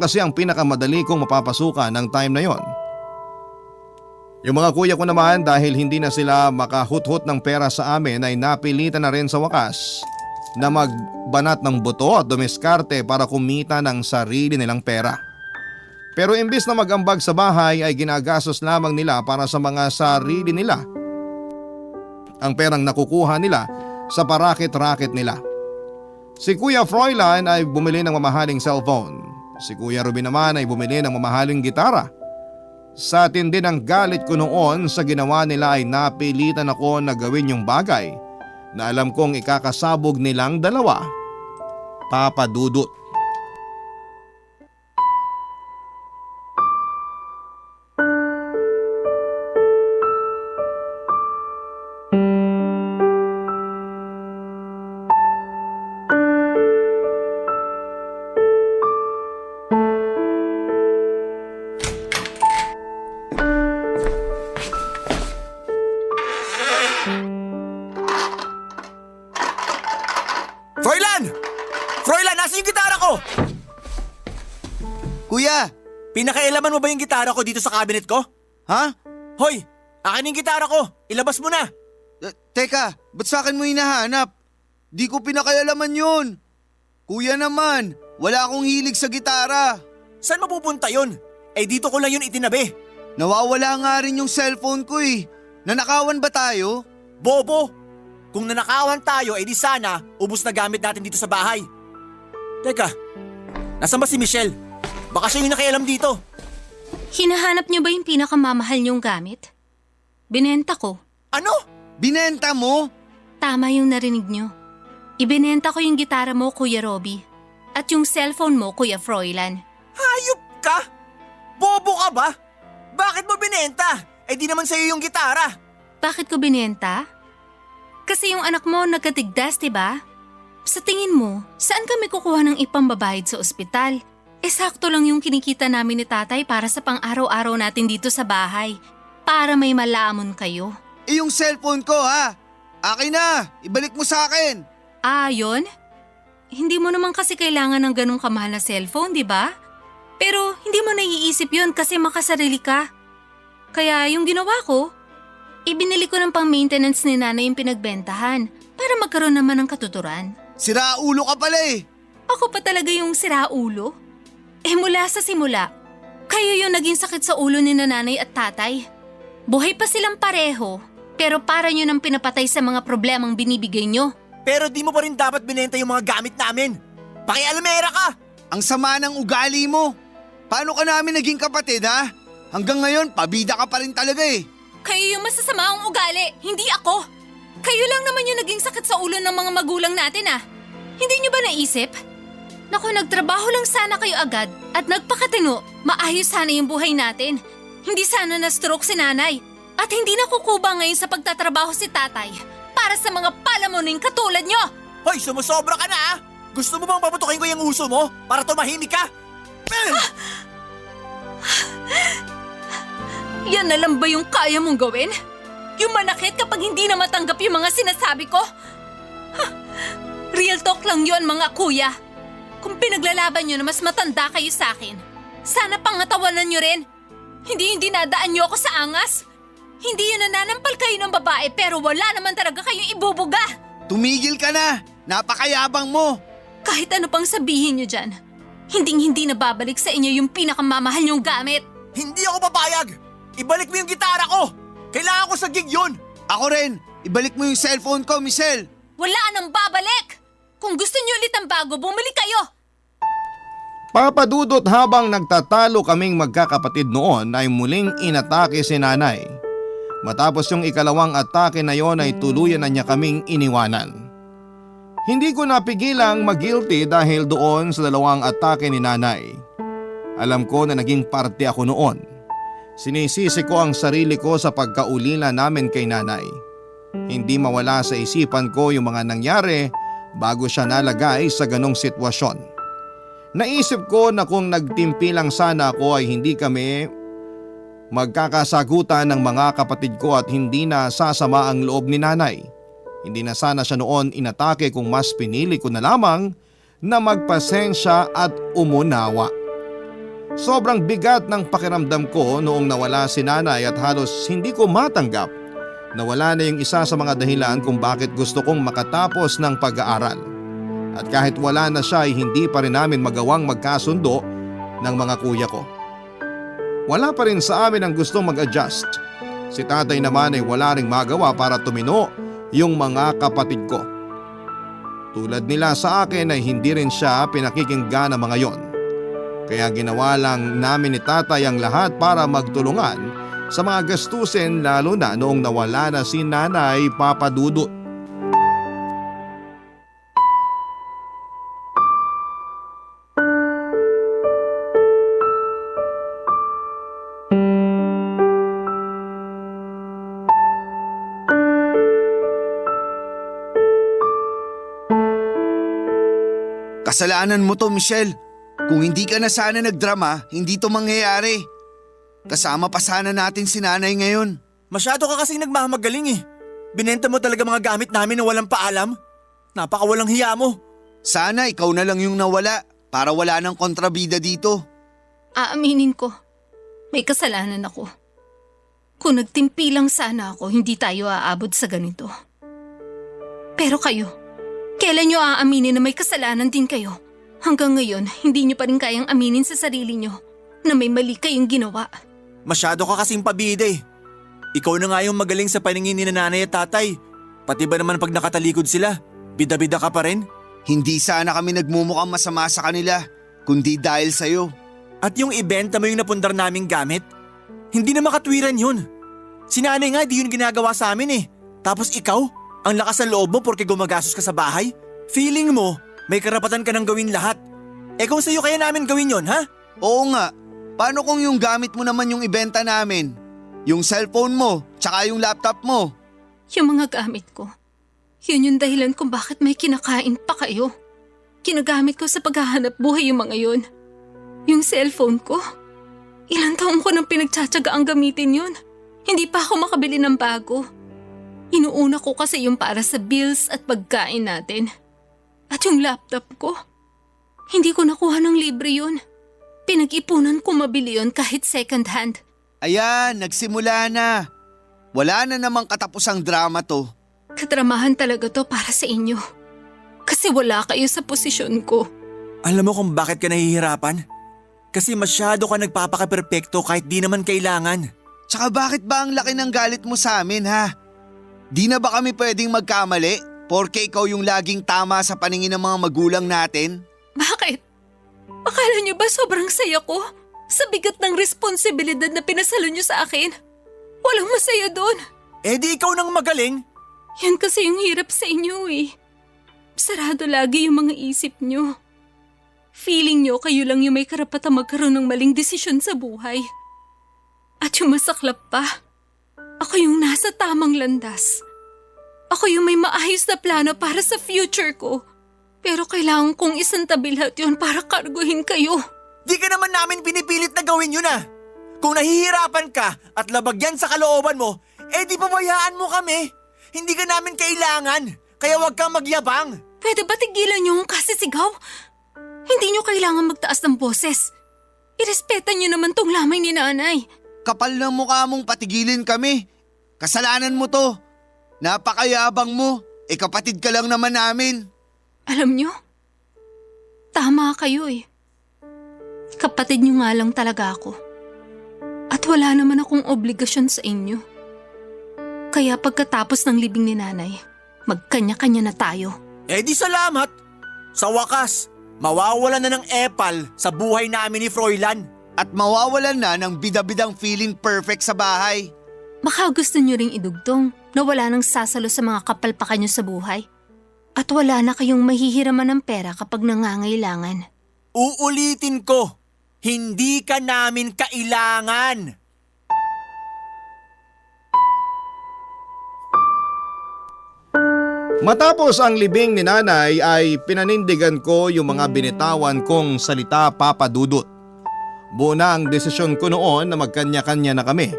kasi ang pinakamadali kong mapapasukan ng time na yon. Yung mga kuya ko naman dahil hindi na sila makahuthot ng pera sa amin ay napilitan na rin sa wakas na magbanat ng buto at dumiskarte para kumita ng sarili nilang pera. Pero imbis na magambag sa bahay ay ginagastos lamang nila para sa mga sarili nila. Ang perang nakukuha nila sa parakit-rakit nila. Si Kuya Froilan ay bumili ng mamahaling cellphone. Si Kuya Ruben naman ay bumili ng mamahaling gitara. Sa tindi ng galit ko noon sa ginawa nila ay napilitan ako na gawin yung bagay na alam kong ikakasabog nilang dalawa. Papa Dudut. Froilan! Froilan, nasa yung gitara ko? Kuya! Pinakailaman mo ba yung gitara ko dito sa cabinet ko? Ha? Hoy! Akin yung gitara ko! Ilabas mo na! Teka, ba't sa akin mo hinahanap? Di ko pinakaialaman yun. Kuya naman, wala akong hilig sa gitara. Saan mapupunta yun? Eh dito ko lang yun itinabi. Nawawala nga rin yung cellphone ko eh. Nanakawan ba tayo? Bobo! Kung nanakawan tayo, eh di sana ubos na gamit natin dito sa bahay. Teka, nasan ba si Michelle? Baka siya yung nakialam dito. Hinahanap niyo ba yung pinakamamahal niyong gamit? Binenta ko. Ano? Binenta mo? Tama yung narinig niyo. Ibinenta ko yung gitara mo, Kuya Robbie. At yung cellphone mo, Kuya Froilan. Hayop ka? Bobo ka ba? Bakit mo binenta? Eh di naman sa'yo yung gitara. Bakit ko binenta? Kasi yung anak mo nagkatigdas, diba? Sa tingin mo, saan kami kukuha ng ipambabayad sa ospital? Sakto lang yung kinikita namin ni tatay para sa pang-araw-araw natin dito sa bahay. Para may malamon kayo. Eh yung cellphone ko ha? Akin na, ibalik mo sa akin. Yun? Hindi mo naman kasi kailangan ng ganong kamahal na cellphone, di ba? Pero hindi mo naiisip yun kasi makasarili ka. Kaya yung ginawa ko, ibinili ko ng pang-maintenance ni nanay yung pinagbentahan para magkaroon naman ng katuturan. Siraulo ka pala eh. Ako pa talaga yung siraulo? Mula sa simula, kayo yung naging sakit sa ulo ni nanay at tatay. Buhay pa silang pareho, pero para nyo nang pinapatay sa mga problemang binibigay nyo. Pero di mo pa rin dapat binenta yung mga gamit namin. Pakialamera ka! Ang sama ng ugali mo. Paano ka namin naging kapatid ha? Hanggang ngayon, pabida ka pa rin talaga eh. Kayo yung masasama ang ugali, hindi ako. Kayo lang naman yung naging sakit sa ulo ng mga magulang natin Hindi nyo ba naisip? Naku, nagtrabaho lang sana kayo agad at nagpakatino, maayos sana yung buhay natin. Hindi sana na-stroke si nanay at hindi nakukuba ngayon sa pagtatrabaho si tatay para sa mga palamuning katulad nyo. Hoy, sumusobra ka na Gusto mo bang paputukin ko yung uso mo para tumahimik ka? Yan na lang ba yung kaya mong gawin? Yung manakit kapag hindi na matanggap yung mga sinasabi ko? Real talk lang yon mga kuya. Kung pinaglalaban nyo na mas matanda kayo sa akin, sana pangatawanan nyo rin. Hindi dinadaan nyo ako sa angas. Hindi yun nananampal kayo ng babae pero wala naman talaga kayong ibubuga. Tumigil ka na. Napakayabang mo. Kahit ano pang sabihin nyo dyan, hindi na babalik sa inyo yung pinakamamahal nyong gamit. Hindi ako papayag! Ibalik mo yung gitara ko! Kailangan ko sa gig yun! Ako rin. Ibalik mo yung cellphone ko, Michelle. Wala nang babalik! Kung gusto nyo ulit ang bago, bumalik kayo! Papa Dudut, habang nagtatalo kaming magkakapatid noon ay muling inatake si nanay. Matapos yung ikalawang atake na yon ay tuluyan na niya kaming iniwanan. Hindi ko napigilang mag-guilty dahil doon sa dalawang atake ni nanay. Alam ko na naging parte ako noon. Sinisisi ko ang sarili ko sa pagkaulila namin kay nanay. Hindi mawala sa isipan ko yung mga nangyari bago siya nalagay sa ganong sitwasyon. Naisip ko na kung nagtimpi lang sana ako ay hindi kami magkakasagutan ng mga kapatid ko at hindi na sasama ang loob ni nanay. Hindi na sana siya noon inatake kung mas pinili ko na lamang na magpasensya at umunawa. Sobrang bigat ng pakiramdam ko noong nawala si nanay at halos hindi ko matanggap na wala na yung isa sa mga dahilan kung bakit gusto kong makatapos ng pag-aaral. At kahit wala na siya ay hindi pa rin namin magawang magkasundo ng mga kuya ko. Wala pa rin sa amin ang gustong mag-adjust. Si tatay naman ay wala ring magawa para tumino yung mga kapatid ko. Tulad nila sa akin ay hindi rin siya pinakikinggan ng mga yon. Kaya ginawa lang namin ni tatay ang lahat para magtulungan sa mga gastusin lalo na noong nawala na si Nanay Papa Dudut. Kasalanan mo to, Michelle. Kung hindi ka na sana nagdrama, hindi to mangyayari. Kasama pa sana natin si nanay ngayon. Masyado ka kasing nagmamagaling eh. Binenta mo talaga mga gamit namin na walang paalam. Napakawalang hiya mo. Sana ikaw na lang yung nawala para wala ng kontrabida dito. Aaminin ko, may kasalanan ako. Kung nagtimpi lang sana ako, hindi tayo aabot sa ganito. Pero kayo, kailan nyo aaminin na may kasalanan din kayo? Hanggang ngayon, hindi nyo pa rin kayang aminin sa sarili nyo na may mali kayong ginawa. Masyado ka kasing pabida eh. Ikaw na nga yung magaling sa paningin ni nanay at tatay. Pati ba naman pag nakatalikod sila, bida-bida ka pa rin? Hindi sana kami nagmumukhang masama sa kanila, kundi dahil sa'yo. At yung ibenta mo yung napundar naming gamit, hindi na makatwiran yun. Si nanay nga di yun ginagawa sa amin eh. Tapos ikaw, ang lakas ng loob mo porque gumagastos ka sa bahay? Feeling mo, may karapatan ka nang gawin lahat. Eh kung sa'yo kaya namin gawin yun, ha? Oo nga, paano kung yung gamit mo naman yung ibenta namin? Yung cellphone mo, tsaka yung laptop mo. Yung mga gamit ko, yun yung dahilan kung bakit may kinakain pa kayo. Ginagamit ko sa paghahanap buhay yung mga yun. Yung cellphone ko, ilang taon ko nang pinagtsatsaga ang gamitin yun. Hindi pa ako makabili ng bago. Inuuna ko kasi yung para sa bills at pagkain natin. At yung laptop ko, hindi ko nakuha ng libre yun. Pinag-ipunan ko mabili yun kahit second hand. Ayan, nagsimula na. Wala na namang katapusang drama to. Kadramahan talaga to para sa inyo. Kasi wala kayo sa posisyon ko. Alam mo kung bakit ka nahihirapan? Kasi masyado ka nagpapaka-perpekto kahit di naman kailangan. Tsaka bakit ba ang laki ng galit mo sa amin, ha? Di na ba kami pwedeng magkamali? Porke ikaw yung laging tama sa paningin ng mga magulang natin? Bakit? Akala niyo ba sobrang saya ko? Sa bigat ng responsibilidad na pinasalo niyo sa akin? Walang masaya doon. Eh di ikaw nang magaling. Yan kasi yung hirap sa inyo eh. Sarado lagi yung mga isip niyo. Feeling niyo kayo lang yung may karapatang magkaroon ng maling desisyon sa buhay. At yung masaklap pa, ako yung nasa tamang landas. Ako yung may maayos na plano para sa future ko. Pero kailangan kong isantabi lahat yun para karguhin kayo. Di ka naman namin pinipilit na gawin yun ah. Kung nahihirapan ka at labag yan sa kalooban mo, eh di pabayaan mo kami. Hindi ka namin kailangan, kaya huwag kang magyabang. Pwede ba tigilan niyo ang kasisigaw? Hindi niyo kailangan magtaas ng boses. Irespetan niyo naman tong lamay ni nanay. Kapal ng mukha mong patigilin kami. Kasalanan mo to. Napakayabang mo. Eh kapatid ka lang naman namin. Alam niyo, tama kayo eh. Kapatid niyo nga lang talaga ako. At wala naman akong obligasyon sa inyo. Kaya pagkatapos ng libing ni nanay, magkanya-kanya na tayo. Eh di salamat. Sa wakas, mawawalan na ng epal sa buhay namin ni Froilan. At mawawalan na ng bida-bidang feeling perfect sa bahay. Baka gusto niyo ring idugtong na wala nang sasalo sa mga kapalpakan niyo sa buhay. At wala na kayong mahihiraman ng pera kapag nangangailangan. Uulitin ko, hindi ka namin kailangan. Matapos ang libing ni nanay ay pinanindigan ko yung mga binitawan kong salita, Papa Dudut. Buo na ang desisyon ko noon na magkanya-kanya na kami.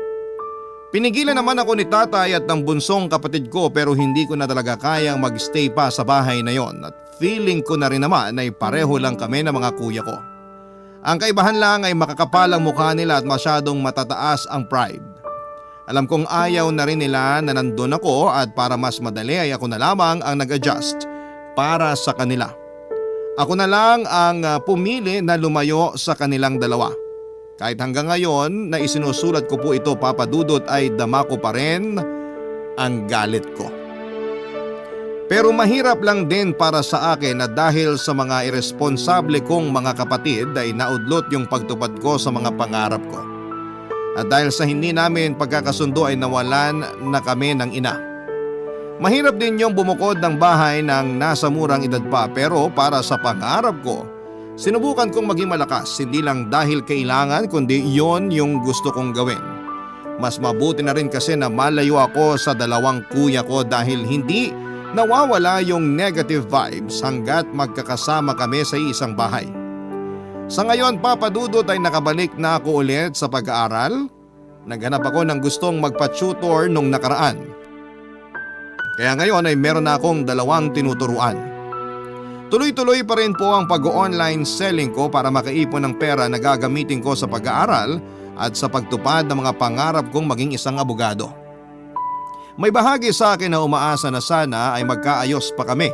Pinigilan naman ako ni tatay at ng bunsong kapatid ko pero hindi ko na talaga kayang magstay pa sa bahay na yon at feeling ko na rin naman ay pareho lang kami ng mga kuya ko. Ang kaibahan lang ay makakapalang mukha nila at masyadong matataas ang pride. Alam kong ayaw na rin nila na nandun ako at para mas madali ay ako na lamang ang nag-adjust para sa kanila. Ako na lang ang pumili na lumayo sa kanilang dalawa. Kahit hanggang ngayon na isinusulat ko po ito, Papa Dudut, ay dama ko pa rin ang galit ko. Pero mahirap lang din para sa akin na dahil sa mga irresponsable kong mga kapatid ay naudlot yung pagtupad ko sa mga pangarap ko. At dahil sa hindi namin pagkakasundo ay nawalan na kami ng ina. Mahirap din yung bumukod ng bahay ng nasa murang edad pa pero para sa pangarap ko, sinubukan kong maging malakas hindi lang dahil kailangan kundi yon yung gusto kong gawin. Mas mabuti na rin kasi na malayo ako sa dalawang kuya ko dahil hindi nawawala yung negative vibes hanggat magkakasama kami sa isang bahay. Sa ngayon, Papa Dudut, ay nakabalik na ako ulit sa pag-aaral. Naghanap ako ng gustong magpa-tutor nung nakaraan. Kaya ngayon ay meron na akong 2 tinuturuan. Tuloy-tuloy pa rin po ang pag-online selling ko para makaipon ng pera na gagamitin ko sa pag-aaral at sa pagtupad ng mga pangarap kong maging isang abogado. May bahagi sa akin na umaasa na sana ay magkaayos pa kami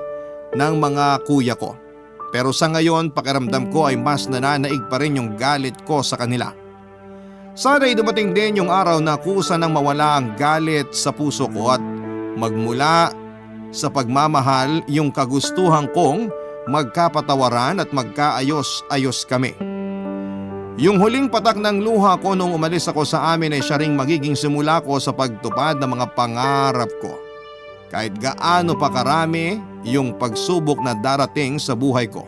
ng mga kuya ko. Pero sa ngayon pakiramdam ko ay mas nananaig pa rin yung galit ko sa kanila. Sana ay dumating din yung araw na kusa nang mawala ang galit sa puso ko at magmula sa pagmamahal yung kagustuhan kong magkapatawaran at magkaayos-ayos kami. Yung huling patak ng luha ko nung umalis ako sa amin ay siya ring magiging simula ko sa pagtupad ng mga pangarap ko. Kahit gaano pa karami yung pagsubok na darating sa buhay ko.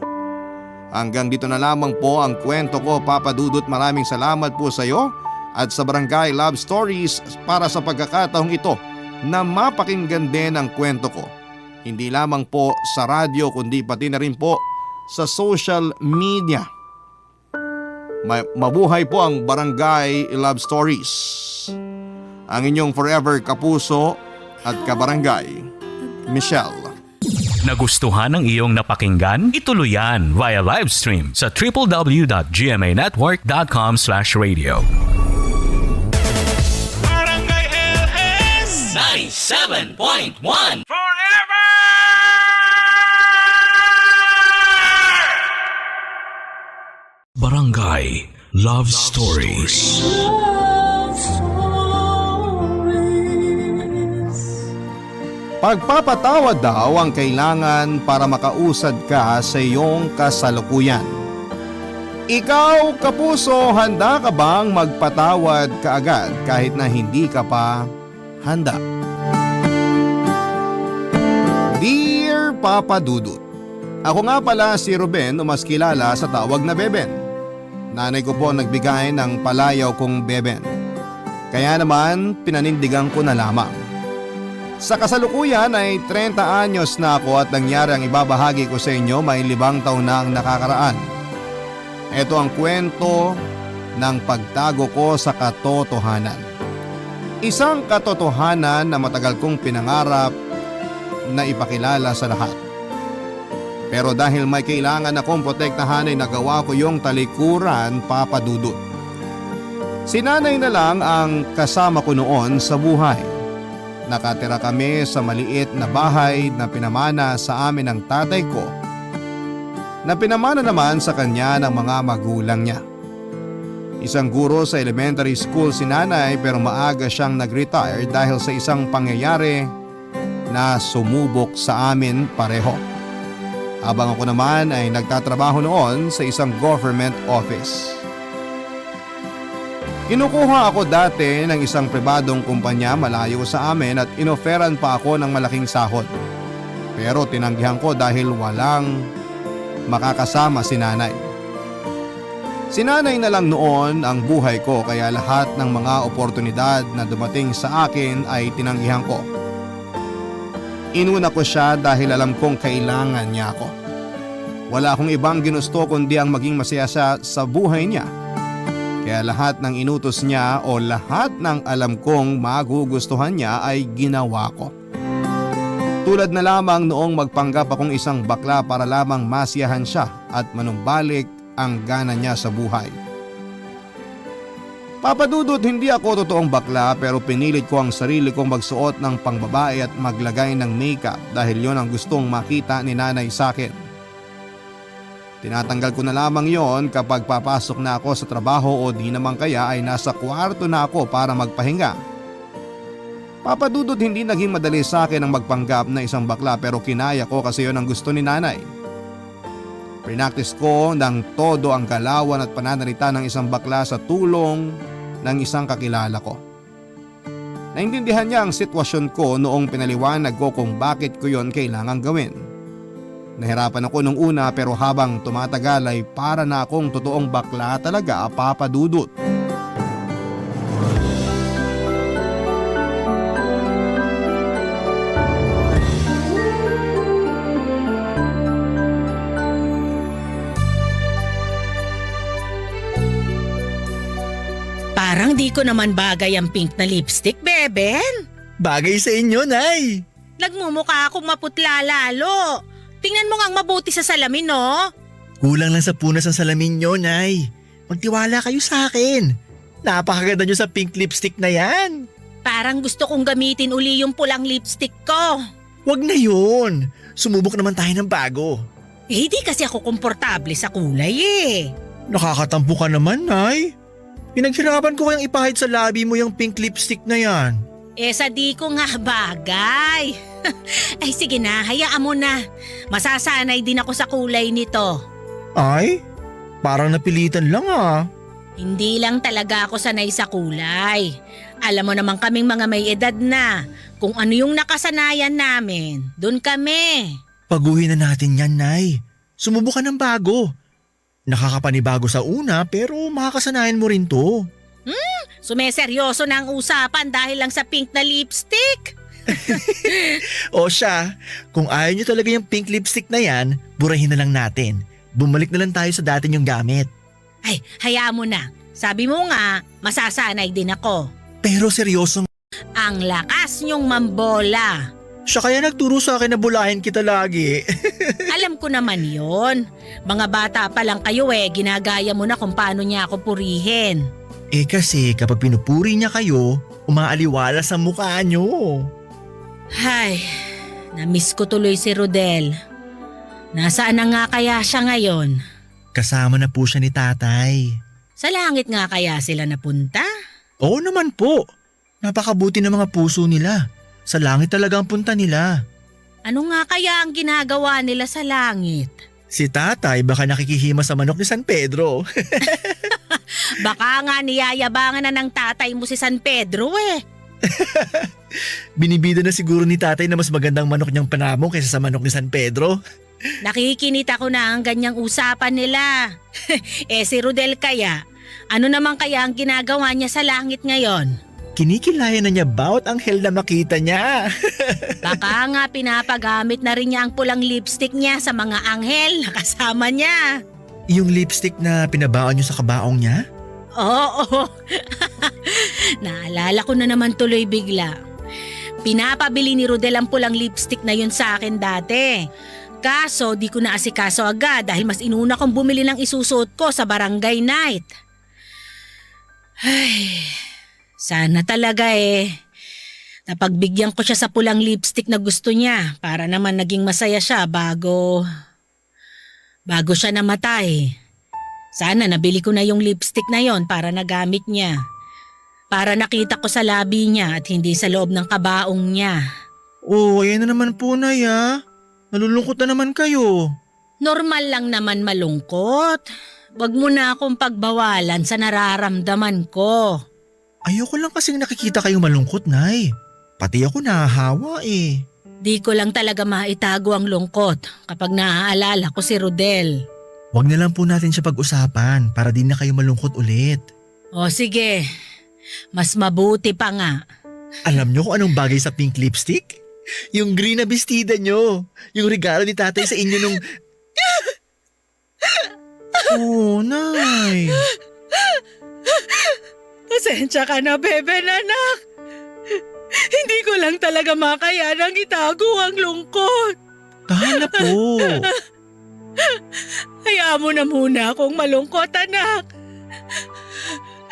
Hanggang dito na lamang po ang kwento ko, Papa Dudut. Maraming salamat po sa iyo at sa Barangay Love Stories para sa pagkakataong ito na mapakinggan din ang kwento ko. Hindi lamang po sa radyo kundi pati na rin po sa social media. Mabuhay po ang Barangay Love Stories. Ang inyong forever kapuso at kabarangay, Michelle. Nagustuhan ng iyong napakinggan? Ituloy yan via live stream sa www.gmanetwork.com/radio. Barangay LS 97.1 Forever! Barangay Love Stories. Pagpapatawad daw ang kailangan para makausad ka sa iyong kasalukuyan. Ikaw, kapuso, handa ka bang magpatawad kaagad kahit na hindi ka pa handa? Dear Papa Dudut, ako nga pala si Ruben o mas kilala sa tawag na Beben. Nanay ko po nagbigay ng palayaw kong Beben. Kaya naman pinanindigan ko na lamang. Sa kasalukuyan ay 30 anyos na ako at nangyari ang ibabahagi ko sa inyo may 5 taon na ang nakakaraan. Ito ang kwento ng pagtago ko sa katotohanan. Isang katotohanan na matagal kong pinangarap na ipakilala sa lahat. Pero dahil may kailangan akong protektahan ay nagawa ko yung talikuran, Papa Dudut. Si nanay na lang ang kasama ko noon sa buhay. Nakatira kami sa maliit na bahay na pinamana sa amin ng tatay ko, na pinamana naman sa kanya ng mga magulang niya. Isang guro sa elementary school si nanay pero maaga siyang nag-retire dahil sa isang pangyayari na sumubok sa amin pareho. Habang ako naman ay nagtatrabaho noon sa isang government office. Kinukuha ako dati ng isang pribadong kumpanya malayo sa amin at inoferan pa ako ng malaking sahod. Pero tinanggihan ko dahil walang makakasama si nanay. Si nanay na lang noon ang buhay ko kaya lahat ng mga oportunidad na dumating sa akin ay tinanggihan ko. Inuna ko siya dahil alam kong kailangan niya ako. Wala akong ibang ginusto kundi ang maging masaya siya sa buhay niya. Kaya lahat ng inutos niya o lahat ng alam kong magugustuhan niya ay ginawa ko. Tulad na lamang noong magpanggap akong isang bakla para lamang masiyahan siya at manumbalik ang gana niya sa buhay. Papadudot, hindi ako totoong bakla pero pinilit ko ang sarili kong magsuot ng pangbabae at maglagay ng makeup dahil yon ang gustong makita ni nanay sa akin. Tinatanggal ko na lamang yon kapag papasok na ako sa trabaho o di naman kaya ay nasa kwarto na ako para magpahinga. Papadudot, hindi naging madali sa akin ang magpanggap na isang bakla pero kinaya ko kasi yon ang gusto ni nanay. Pinaktis ko ng todo ang galawan at pananalita ng isang bakla sa tulong ng isang kakilala ko. Naintindihan niya ang sitwasyon ko noong pinaliwanag ko kung bakit ko yon kailangang gawin. Nahirapan ako nung una pero habang tumatagal ay para na akong totoong bakla talaga, Papadudot. Parang di ko naman bagay ang pink na lipstick, Beben. Bagay sa inyo, Nay. Nagmumukha akong maputla lalo. Tingnan mo ngang mabuti sa salamin, no? Kulang lang sa punas ang salamin nyo, Nay. Magtiwala kayo sa akin. Napakaganda nyo sa pink lipstick na yan. Parang gusto kong gamitin uli yung pulang lipstick ko. Wag na yun. Sumubok naman tayo ng bago. Eh, di kasi ako komportable sa kulay eh. Nakakatampo ka naman, Nay. Pinaghirapan ko kayang ipahid sa labi mo yung pink lipstick na yan. Eh, sa di ko nga bagay. Ay, sige na, hayaan mo na. Masasanay din ako sa kulay nito. Ay, parang napilitan lang ah. Hindi lang talaga ako sanay sa kulay. Alam mo naman kaming mga may edad na. Kung ano yung nakasanayan namin, dun kami. Paguhin na natin yan, Nay. Sumubok ka ng bago. Nakakapanibago sa una pero makakasanayan mo rin to. Sumeseryoso na ang usapan dahil lang sa pink na lipstick. O siya, kung ayaw nyo talaga yung pink lipstick na yan, burahin na lang natin. Bumalik na lang tayo sa dati nyong gamit. Ay, hayaan mo na. Sabi mo nga, masasanay din ako. Pero seryoso, Ang lakas niyong mambola. siya kaya nagturo sa akin na bulahin kita lagi. Alam ko naman yon. Mga bata pa lang kayo ginagaya mo na kung paano niya ako purihin. Eh kasi kapag pinupuri niya kayo, umaaliwala sa mukha nyo. Ay, namiss ko tuloy si Rodel. Nasaan na nga kaya siya ngayon? Kasama na po siya ni tatay. Sa langit nga kaya sila napunta? Oo naman po. Napakabuti ng mga puso nila. Sa langit talaga ang punta nila. Ano nga kaya ang ginagawa nila sa langit? Si tatay baka nakikihima sa manok ni San Pedro. Baka nga niyayabangan na ng tatay mo si San Pedro Binibida na siguro ni tatay na mas magandang manok niyang panamo kaysa sa manok ni San Pedro. Nakikinita ko na ang ganyang usapan nila. Si Rodel kaya, ano naman kaya ang ginagawa niya sa langit ngayon? Kinikilayan na niya bawat anghel na makita niya. Baka nga pinapagamit na rin niya ang pulang lipstick niya sa mga anghel na kasama niya. Yung lipstick na pinabaon niyo sa kabaong niya? Oo. Naalala ko na naman tuloy bigla. Pinapabili ni Rodel ang pulang lipstick na yun sa akin dati. Kaso di ko naasikaso agad dahil mas inuna kong bumili ng isusuot ko sa barangay night. Ay, sana talaga napagbigyan ko siya sa pulang lipstick na gusto niya para naman naging masaya siya bago siya namatay. Sana nabili ko na yung lipstick na yon para nagamit niya. Para nakita ko sa labi niya at hindi sa loob ng kabaong niya. Oh, ayan na naman po, Nay ah. Nalulungkot na naman kayo. Normal lang naman malungkot. Wag mo na akong pagbawalan sa nararamdaman ko. Ayoko lang kasing nakikita kayong malungkot, Nay. Pati ako nahahawa eh. Di ko lang talaga maitago ang lungkot kapag naaalala ko si Rodel. Huwag na lang po natin siya pag-usapan para di na kayo malungkot ulit. O sige, mas mabuti pa nga. Alam niyo kung anong bagay sa pink lipstick? Yung green na bestida nyo. Yung regalo ni tatay sa inyo nung... Oh, Nay. Pasensya ka na, bebe, anak. Hindi ko lang talaga makayanang itago ang lungkot. Tahan na po. Hayaan mo na muna akong malungkot, anak.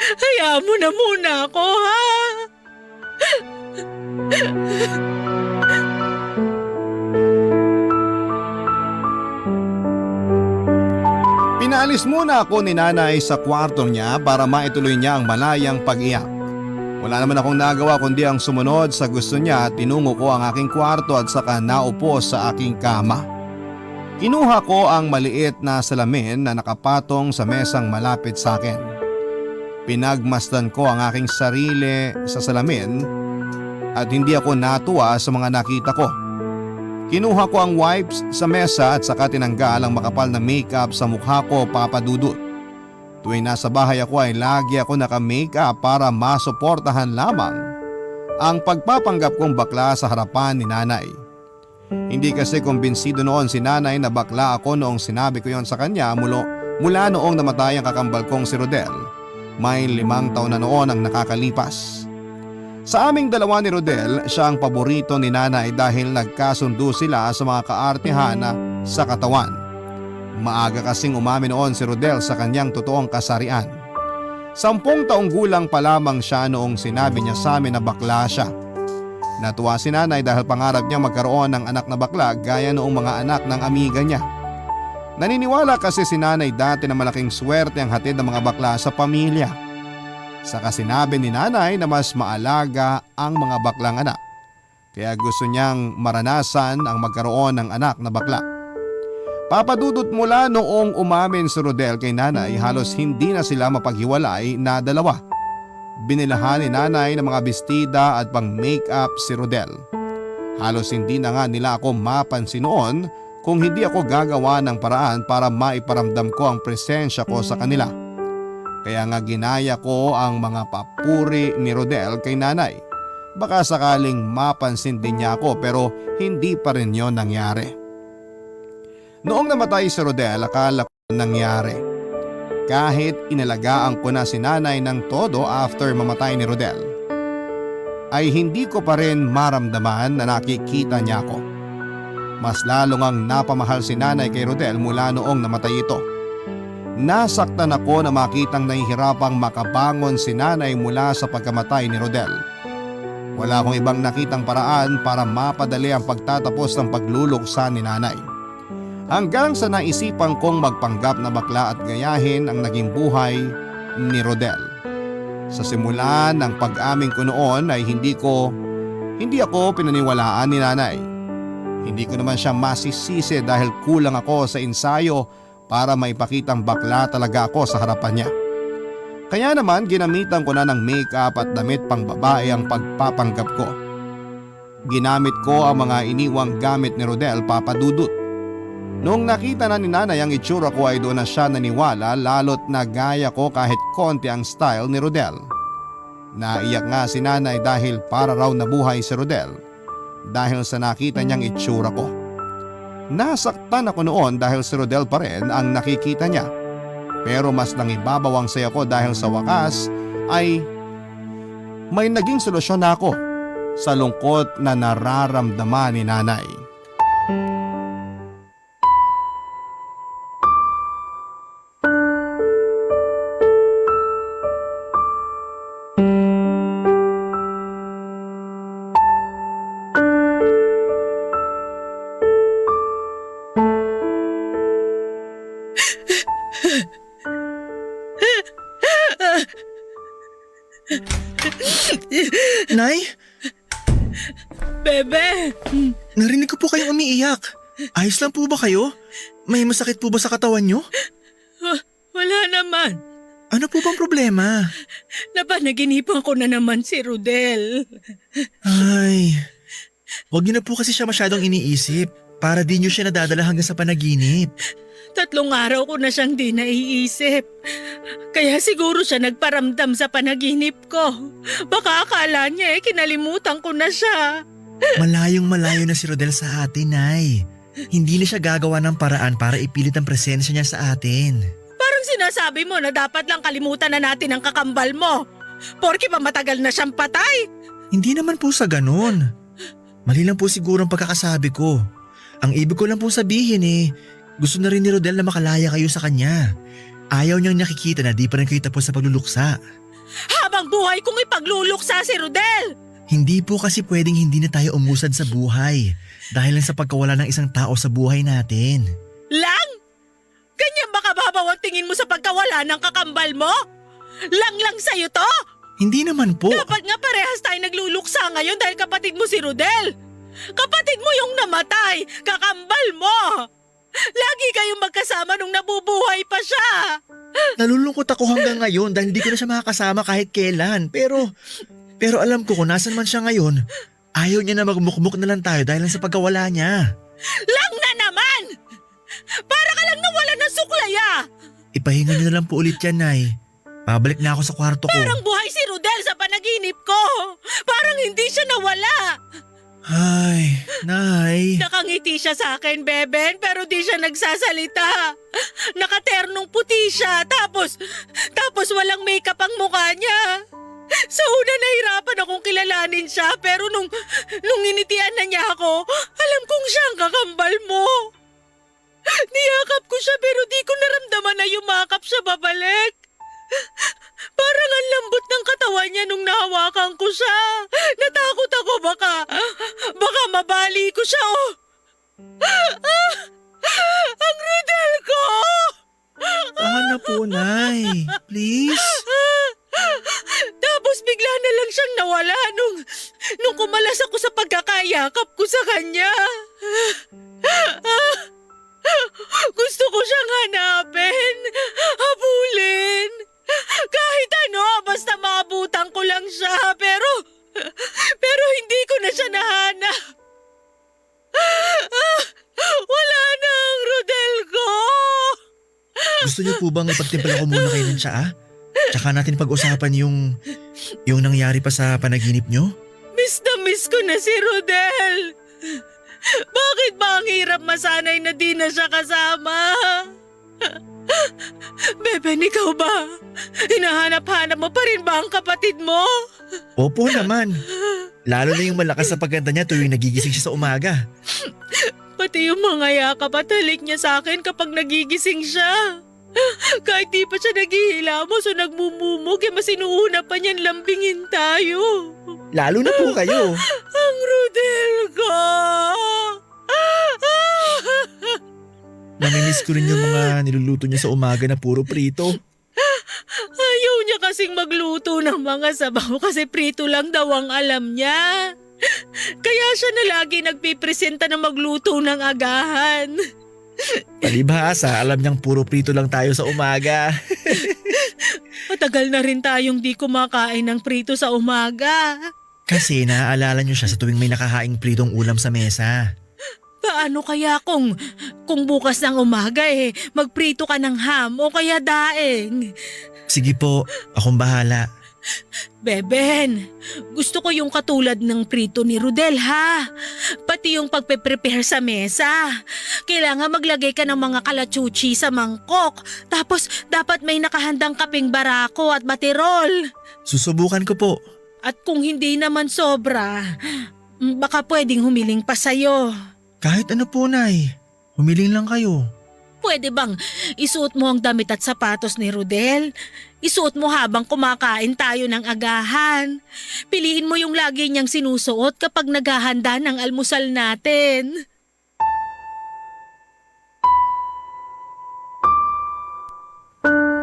Hayaan mo na muna ako, ha? Pinaalis muna ako ni nanay sa kwarto niya para maituloy niya ang malayang pag-iyak. Wala naman akong nagawa kundi ang sumunod sa gusto niya at tinungo ko ang aking kwarto at saka naupo sa aking kama. Kinuha ko ang maliit na salamin na nakapatong sa mesang malapit sa akin. Pinagmasdan ko ang aking sarili sa salamin at hindi ako natuwa sa mga nakita ko. Kinuha ko ang wipes sa mesa at saka tinanggal ang makapal na makeup sa mukha ko, Papa Dudut. Tuwing nasa bahay ako ay lagi ako naka-makeup para masuportahan lamang ang pagpapanggap kong bakla sa harapan ni nanay. Hindi kasi kumbinsido noon si nanay na bakla ako noong sinabi ko yon sa kanya mula noong namatay ang kakambal kong si Rodel. May 5 taon na noon ang nakakalipas. Sa aming dalawa ni Rodel, siya ang paborito ni nanay dahil nagkasundo sila sa mga kaartehan sa katawan. Maaga kasing umamin noon si Rodel sa kanyang totoong kasarian. 10 taong gulang pa lamang siya noong sinabi niya sa amin na bakla siya. Natuwa si nanay dahil pangarap niya magkaroon ng anak na bakla gaya noong mga anak ng amiga niya. Naniniwala kasi si nanay dati na malaking swerte ang hatid ng mga bakla sa pamilya. Saka sinabi ni nanay na mas maalaga ang mga baklang anak. Kaya gusto niyang maranasan ang magkaroon ng anak na bakla. Papadudot mula noong umamin si Rodel kay nanay, halos hindi na sila mapaghiwalay na dalawa. Binilahan ni nanay ng mga bestida at pang make-up si Rodel. Halos hindi na nga nila ako mapansin noon kung hindi ako gagawa ng paraan para maiparamdam ko ang presensya ko sa kanila. Kaya nga ginaya ko ang mga papuri ni Rodel kay nanay. Baka sakaling mapansin din niya ako pero hindi pa rin yon nangyari. Noong namatay si Rodel, akala ko nangyari. Kahit inalagaan ko na si nanay ng todo after mamatay ni Rodel, ay hindi ko pa rin maramdaman na nakikita niya ako. Mas lalo ngang napamahal si nanay kay Rodel mula noong namatay ito. Nasaktan ako na makitang nahihirapang makabangon si nanay mula sa pagkamatay ni Rodel. Wala akong ibang nakitang paraan para mapadali ang pagtatapos ng pagluluksa ni nanay. Hanggang sa naisipan kong magpanggap na bakla at gayahin ang naging buhay ni Rodel. Sa simula ng pag-amin ko noon ay hindi ako pinaniwalaan ni nanay. Hindi ko naman siya masisisi dahil kulang ako sa ensayo para maipakitang bakla talaga ako sa harapan niya. Kaya naman ginamitan ko na ng make-up at damit pang babae ang pagpapanggap ko. Ginamit ko ang mga iniwang gamit ni Rodel, Papa Dudut. Noong nakita na ni nanay ang itsura ko ay doon na siya naniwala, lalo't nagaya ko kahit konti ang style ni Rodel. Naiyak nga si nanay dahil para raw nabuhay si Rodel dahil sa nakita niyang itsura ko. Nasaktan ako noon dahil si Rodel pa rin ang nakikita niya. Pero mas nangibabaw ang saya ko dahil sa wakas ay may naging solusyon na ako sa lungkot na nararamdaman ni nanay. Nay, Bebe, narinig ko po kayong umiiyak. Ayos lang po ba kayo? May masakit po ba sa katawan nyo? wala naman. Ano po bang problema? Napanaginipan ko na naman si Rodel. Ay, wag niyo na po kasi siya masyadong iniisip para di niyo siya nadadala hanggang sa panaginip. 3 araw ko na siyang di naiisip. Kaya siguro siya nagparamdam sa panaginip ko. Baka akala niya kinalimutan ko na siya. Malayong malayo na si Rodel sa atin, Nay. Hindi na siya gagawa ng paraan para ipilit ang presensya niya sa atin. Parang sinasabi mo na dapat lang kalimutan na natin ang kakambal mo. Porke pa matagal na siyang patay. Hindi naman po sa ganun. Mali lang po siguro ang pagkakasabi ko. Ang ibig ko lang po sabihin gusto na rin ni Rodel na makalaya kayo sa kanya. Ayaw niyang nakikita na di pa rin kayo tapos sa pagluluksa. Habang buhay kong ipagluluksa si Rodel. Hindi po kasi pwedeng hindi na tayo umusad sa buhay dahil lang sa pagkawala ng isang tao sa buhay natin. Lang? Ganyan ba kababaw ang tingin mo sa pagkawala ng kakambal mo? Lang sa'yo to? Hindi naman po. Dapat nga parehas tayo nagluluksa ngayon dahil kapatid mo si Rodel. Kapatid mo yung namatay, kakambal mo. Lagi kayong magkasama nung nabubuhay pa siya. Nalulungkot ako hanggang ngayon dahil di ko na siya makakasama kahit kailan. Pero alam ko kung nasan man siya ngayon, ayaw niya na magmukmuk na lang tayo dahil lang sa pagkawala niya. Lang na naman! Para ka lang nawala ng suklaya! Ipahinga niyo na lang po ulit yan, Nay. Pabalik na ako sa kwarto ko. Parang buhay si Rodel sa panaginip ko. Parang hindi siya nawala. Ay, Nay. Nakangiti siya sa akin, Beben, pero di siya nagsasalita. Nakaternong puti siya, tapos walang makeup ang mukha niya. Sa una nahirapan akong kilalanin siya, pero nung initian na niya ako, alam kong siya ang kakambal mo. Niyakap ko siya pero di ko naramdaman na yumakap siya babalik. Parang ang lambot ng katawan niya nung nahawakan ko siya. Natakot ako baka mabali ko siya. Ang Rodel ko! Tahan na po, Nay. Please. Tapos bigla na lang siyang nawala nung kumalas ako sa pagkakayakap ko sa kanya. Gusto ko siyang hanapin, habulin. Kahit ano, basta maabutan ko lang siya. Pero hindi ko na siya nahanap. Wala na ang Rodel ko. Gusto niyo po bang ipagtimpala ko muna kayo ng tsaa? Tsaka natin pag-usapan yung nangyari pa sa panaginip niyo? Miss na miss ko na si Rodel. Bakit ba ang hirap masanay na di na siya kasama? Beben, ikaw ba? Hinahanap-hanap mo pa rin ba ang kapatid mo? Opo naman. Lalo na yung malakas sa pagkanta niya tuwing nagigising siya sa umaga. Pati yung mga yakap at halik niya sa akin kapag nagigising siya. Kahit di pa siya naghihilamos o nagmumumog, mas inuuna pa niyan lambingin tayo. Lalo na po kayo. Ang Rodel ko! Namimiss ko rin yung mga niluluto niya sa umaga na puro prito. Ayaw niya kasing magluto ng mga sabaw kasi prito lang daw ang alam niya. Kaya siya na lagi nagpipresenta na magluto ng agahan. Palibhasa, alam niyang puro prito lang tayo sa umaga. Matagal na rin tayong di kumakain ng prito sa umaga. Kasi naaalala niyo siya sa tuwing may nakahaing pritong ulam sa mesa. Paano kaya kung bukas ng umaga magprito ka ng ham o kaya daing? Sige po, akong bahala. Beben, gusto ko yung katulad ng prito ni Rodel ha. Pati yung pagpe-prepare sa mesa. Kailangan maglagay ka ng mga kalachuchi sa mangkok. Tapos dapat may nakahandang kaping barako at baterol. Susubukan ko po. At kung hindi naman sobra, baka pwedeng humiling pa sa'yo. Kahit ano po, Nay. Humiling lang kayo. Pwede bang isuot mo ang damit at sapatos ni Rodel? Isuot mo habang kumakain tayo ng agahan. Piliin mo yung lagi niyang sinusuot kapag naghahanda ng almusal natin.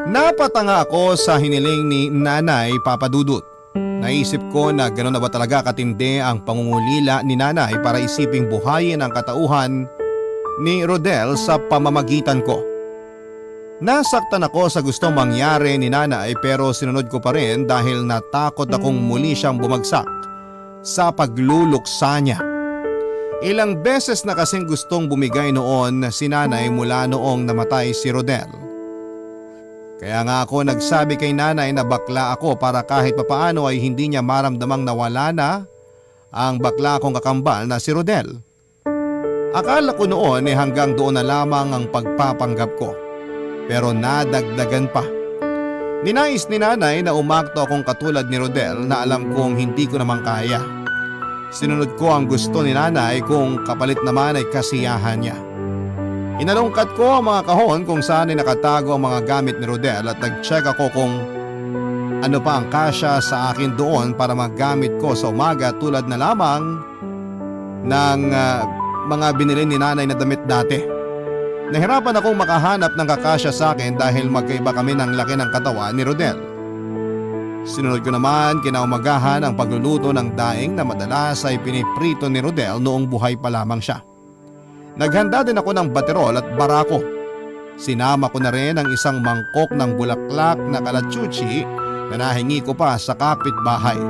Napatanga ako sa hiniling ni Nanay Papadudut. Naisip ko na gano'n na ba talaga katindi ang pangungulila ni Nanay para isiping buhayin ang katauhan ni Rodel sa pamamagitan ko. Nasaktan ako sa gustong mangyari ni Nanay pero sinunod ko pa rin dahil natakot akong muli siyang bumagsak sa pagluluksa niya. Ilang beses na kasing gustong bumigay noon si Nanay mula noong namatay si Rodel. Kaya nga ako nagsabi kay Nanay na bakla ako para kahit papaano ay hindi niya maramdamang nawala na ang bakla kong kakambal na si Rodel. Akala ko noon hanggang doon na lamang ang pagpapanggap ko. Pero nadagdagan pa. Ninais ni nanay na umakto akong katulad ni Rodel na alam kong hindi ko naman kaya. Sinunod ko ang gusto ni nanay kung kapalit naman ay kasiyahan niya. Inalungkat ko ang mga kahon kung saan ay nakatago ang mga gamit ni Rodel at nag-check ako kung ano pa ang kasya sa akin doon para magamit ko sa umaga tulad na lamang ng mga binili ni nanay na damit dati. Nahirapan akong makahanap ng kakasya sa akin dahil magkaiba kami ng laki ng katawan ni Rodel. Sinunod ko naman kinaumagahan ang pagluluto ng daing na madalas ay piniprito ni Rodel noong buhay pa lamang siya. Naghanda din ako ng baterol at barako. Sinama ko na rin ang isang mangkok ng bulaklak na kalachuchi na nahingi ko pa sa kapitbahay.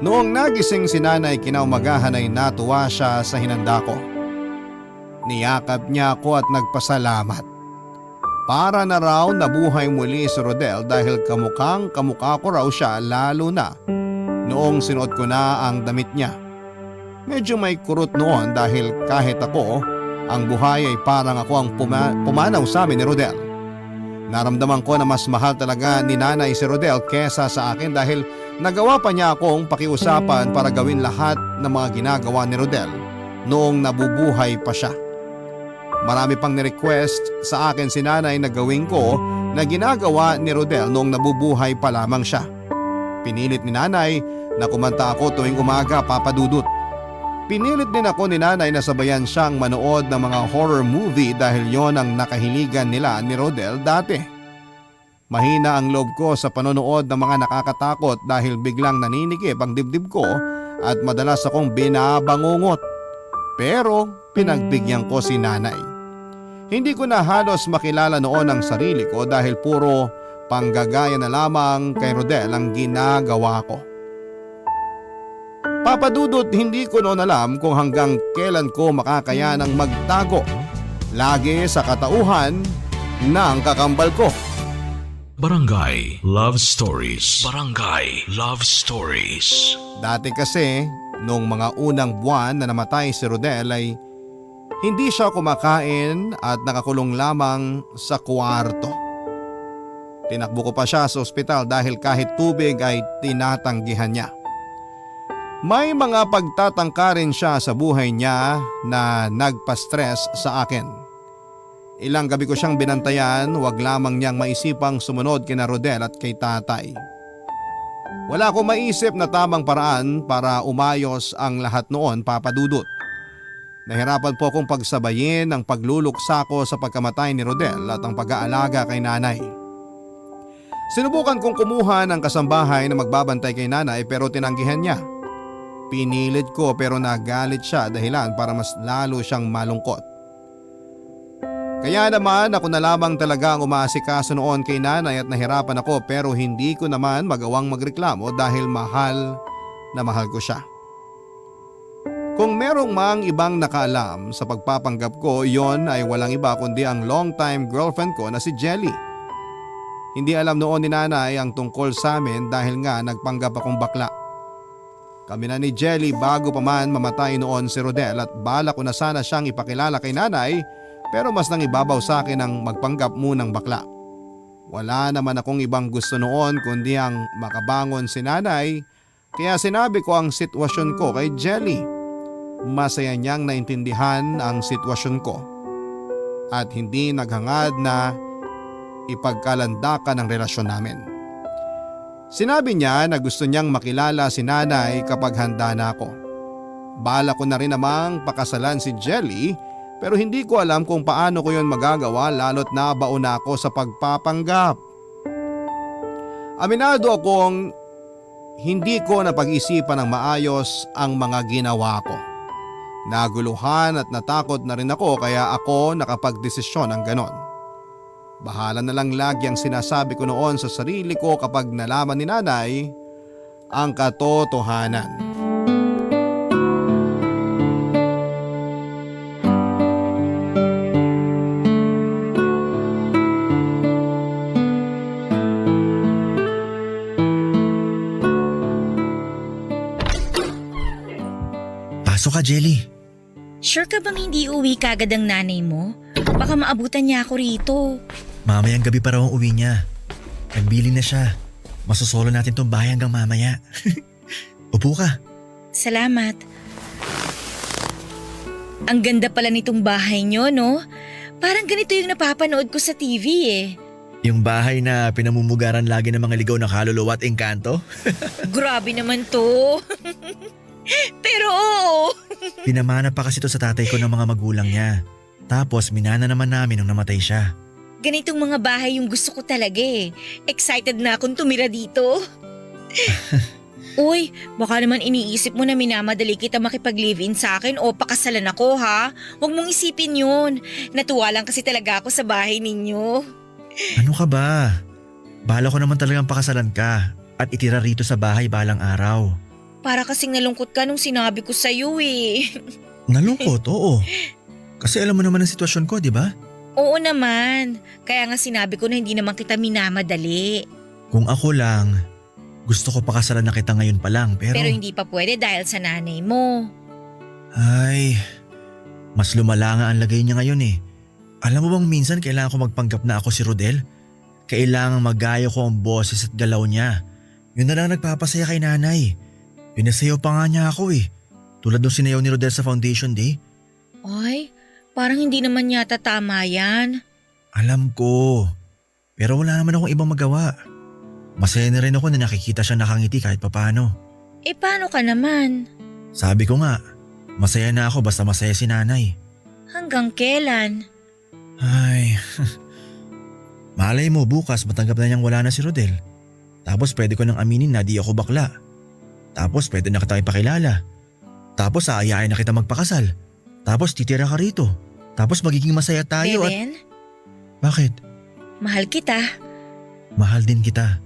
Noong nagising si nanay kinaumagahan ay natuwa siya sa hinanda ko. Niyakap niya ako at nagpasalamat. Para na raw nabuhay muli si Rodel dahil kamukha ko raw siya lalo na noong sinuot ko na ang damit niya. Medyo may kurot noon dahil kahit ako, ang buhay ay parang ako ang pumanaw sa amin ni Rodel. Naramdaman ko na mas mahal talaga ni nanay si Rodel kesa sa akin dahil nagawa pa niya akong pakiusapan para gawin lahat ng mga ginagawa ni Rodel noong nabubuhay pa siya. Marami pang ni-request sa akin si nanay na gawin ko na ginagawa ni Rodel noong nabubuhay pa lamang siya. Pinilit ni nanay na kumanta ako tuwing umaga, Papa Dudut. Pinilit din ako ni nanay na sabayan siyang manood ng mga horror movie dahil yon ang nakahiligan nila ni Rodel dati. Mahina ang loob ko sa panonood ng mga nakakatakot dahil biglang naninigip ang dibdib ko at madalas akong binabangungot. Pero pinagbigyan ko si nanay. Hindi ko na halos makilala noon ang sarili ko dahil puro panggagaya na lamang kay Rodel ang ginagawa ko. Papadudot, hindi ko noon alam kung hanggang kailan ko makakayanang magtago lagi sa katauhan ng kakambal ko. Barangay Love Stories. Barangay Love Stories. Dati kasi, noong mga unang buwan na namatay si Rodel ay hindi siya kumakain at nakakulong lamang sa kwarto. Tinakbo ko pa siya sa ospital dahil kahit tubig ay tinatanggihan niya. May mga pagtatangka rin siya sa buhay niya na nagpa-stress sa akin. Ilang gabi ko siyang binantayan, wag lamang niyang maisipang sumunod kina Rodel at kay tatay. Wala akong maisip na tamang paraan para umayos ang lahat noon, Papa Dudut. Nahirapan po akong pagsabayin ang pagluluksa ko sa pagkamatay ni Rodel at ang pag-aalaga kay nanay. Sinubukan kong kumuha ng kasambahay na magbabantay kay nanay pero tinanggihan niya. Pinilit ko pero nagalit siya dahilan para mas lalo siyang malungkot. Kaya naman ako na lamang talaga ang umaasikaso noon kay nanay at nahirapan ako pero hindi ko naman magawang magreklamo dahil mahal na mahal ko siya. Kung merong mang ibang nakaalam sa pagpapanggap ko, yon ay walang iba kundi ang long-time girlfriend ko na si Jelly. Hindi alam noon ni nanay ang tungkol sa amin dahil nga nagpanggap akong bakla. Kami na ni Jelly bago pa man mamatay noon si Rodel at balak ko na sana siyang ipakilala kay nanay pero mas nangibabaw sa akin ang magpanggap munang bakla. Wala naman akong ibang gusto noon kundi ang makabangon si nanay kaya sinabi ko ang sitwasyon ko kay Jelly. Masaya niyang naintindihan ang sitwasyon ko at hindi naghangad na ipagkalandakan ang relasyon namin. Sinabi niya na gusto niyang makilala si nanay kapag handa na ako. Bala ko na rin namang pakasalan si Jelly pero hindi ko alam kung paano ko yon magagawa lalo't nabaon na ako sa pagpapanggap. Aminado akong hindi ko napag-isipan ng maayos ang mga ginawa ko. Naguluhan at natakot na rin ako kaya ako nakapagdesisyon ng ganon. Bahala na lang lagi ang sinasabi ko noon sa sarili ko kapag nalaman ni nanay ang katotohanan. Pasok ka, Jelly. Sure ka bang hindi uwi kagad ang nanay mo? Baka maabutan niya ako rito. Mamayang gabi pa raw ang uwi niya. Nagbili na siya. Masosolo natin tong bahay hanggang mamaya. Upo ka. Salamat. Ang ganda pala nitong bahay niyo, no? Parang ganito yung napapanood ko sa TV eh. Yung bahay na pinamumugaran lagi ng mga ligaw na kaluluwa at engkanto? Grabe naman to. Pero oo. Pinamana pa kasi to sa tatay ko ng mga magulang niya. Tapos minana naman namin nung namatay siya. Ganitong mga bahay yung gusto ko talaga eh. Excited na akong tumira dito. Uy, baka naman iniisip mo na minamadali kita makipag-live-in sa akin o pakasalan ako ha? Huwag mong isipin yun. Natuwa lang kasi talaga ako sa bahay ninyo. Ano ka ba? Bala ko naman talagang pakasalan ka at itira rito sa bahay balang araw. Para kasing nalungkot ka nung sinabi ko sa'yo eh. Nalungkot, oo. Kasi alam mo naman ang sitwasyon ko, di ba? Oo naman. Kaya nga sinabi ko na hindi naman kita minamadali. Kung ako lang, gusto ko pakasalan na kita ngayon pa lang pero… Pero hindi pa pwede dahil sa nanay mo. Ay, mas lumala nga ang lagay niya ngayon eh. Alam mo bang minsan kailangan ko magpanggap na ako si Rodel? Kailangan magayo ko ang boses at galaw niya. Yun na lang nagpapasaya kay nanay. Pinasayaw pa nga niya ako eh. Tulad nung sinayaw ni Rodel sa Foundation Day. Ay, parang hindi naman yata tama yan. Alam ko. Pero wala naman akong ibang magawa. Masaya na rin ako na nakikita siya nakangiti kahit papano. Eh paano ka naman? Sabi ko nga, masaya na ako basta masaya si nanay. Hanggang kailan? Ay, malay mo bukas matanggap na niyang wala na si Rodel. Tapos pwede ko nang aminin na di ako bakla. Tapos pwede na kita ipakilala. Tapos aayain na kita magpakasal. Tapos titira ka rito. Tapos magiging masaya tayo Beben, Bakit? mahal kita. Mahal din kita.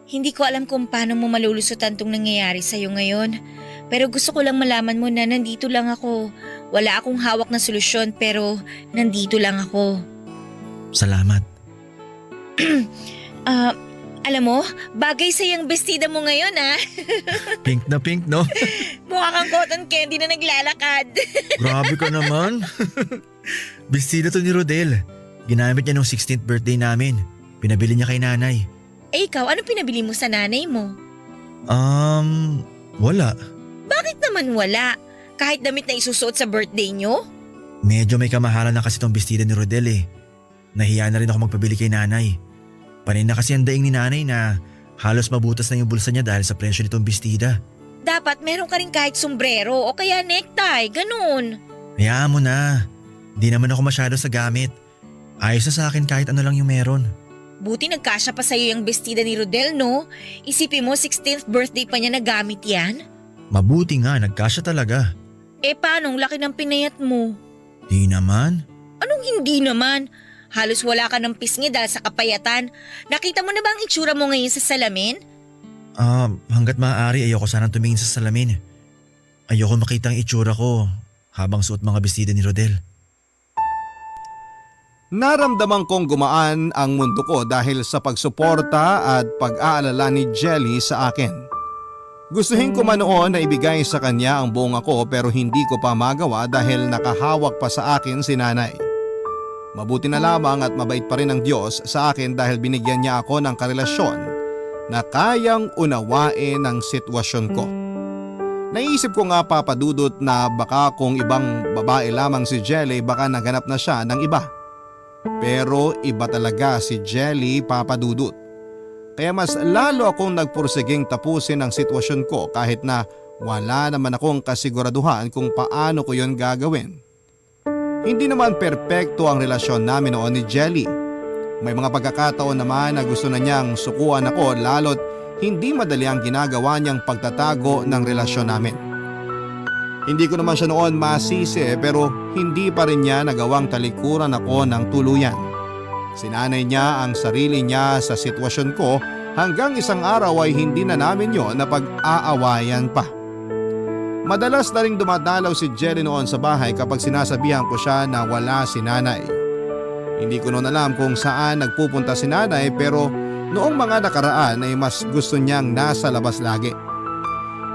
Hindi ko alam kung paano mo malulusutan tong nangyayari sa'yo ngayon. Pero gusto ko lang malaman mo na nandito lang ako. Wala akong hawak na solusyon pero nandito lang ako. Salamat. Alam mo, bagay sa yung bestida mo ngayon ah. Pink na pink, no? Mukha kang cotton candy na naglalakad. Grabe ka naman. Bestida to ni Rodel. Ginamit niya nung 16th birthday namin. Pinabili niya kay nanay. Eh ikaw, ano pinabili mo sa nanay mo? Wala. Bakit naman wala? Kahit damit na isusuot sa birthday nyo? Medyo may kamahalan na kasi tong bestida ni Rodel eh. Nahiya na rin ako magpabili kay nanay. Panay na kasi ang daing ni nanay na halos mabutas na yung bulsa niya dahil sa presyo nitong bestida. Dapat meron ka rin kahit sombrero o kaya necktie, ganun. Hayaan mo na. Di naman ako masyado sa gamit. Ayos na sa akin kahit ano lang yung meron. Buti nagkasya pa sa'yo yung bestida ni Rodel, no? Isipin mo, 16th birthday pa niya nagamit yan? Mabuti nga, nagkasya talaga. Eh paano, ang laki ng pinayat mo? Di naman. Anong hindi naman? Halos wala ka ng pisngi dahil sa kapayatan. Nakita mo na ba ang itsura mo ngayon sa salamin? Hanggat maaari ayoko sanang tumingin sa salamin. Ayoko makita ang itsura ko habang suot mga bestida ni Rodel. Naramdaman kong gumaan ang mundo ko dahil sa pagsuporta at pag-aalala ni Jelly sa akin. Gustuhin ko man noon na ibigay sa kanya ang buong ako pero hindi ko pa magawa dahil nakahawak pa sa akin si nanay. Mabuti na lamang at mabait pa rin ang Diyos sa akin dahil binigyan niya ako ng karelasyon na kayang unawain ang sitwasyon ko. Naisip ko nga papadudot na baka kung ibang babae lamang si Jelly baka naghanap na siya ng iba. Pero iba talaga si Jelly, papadudot. Kaya mas lalo akong nagpursiging tapusin ang sitwasyon ko kahit na wala naman akong kasiguraduhan kung paano ko yon gagawin. Hindi naman perpekto ang relasyon namin noon ni Jelly. May mga pagkakataon naman na gusto na niyang sukuan ako lalo't hindi madali ang ginagawa niyang pagtatago ng relasyon namin. Hindi ko naman siya noon masisi pero hindi pa rin niya nagawang talikuran ako ng tuluyan. Sinanay niya ang sarili niya sa sitwasyon ko hanggang isang araw ay hindi na namin yon na pag-aawayan pa. Madalas na ring dumadalaw si Jelly noon sa bahay kapag sinasabihan ko siya na wala si nanay. Hindi ko noon alam kung saan nagpupunta si nanay pero noong mga nakaraan ay mas gusto niyang nasa labas lagi.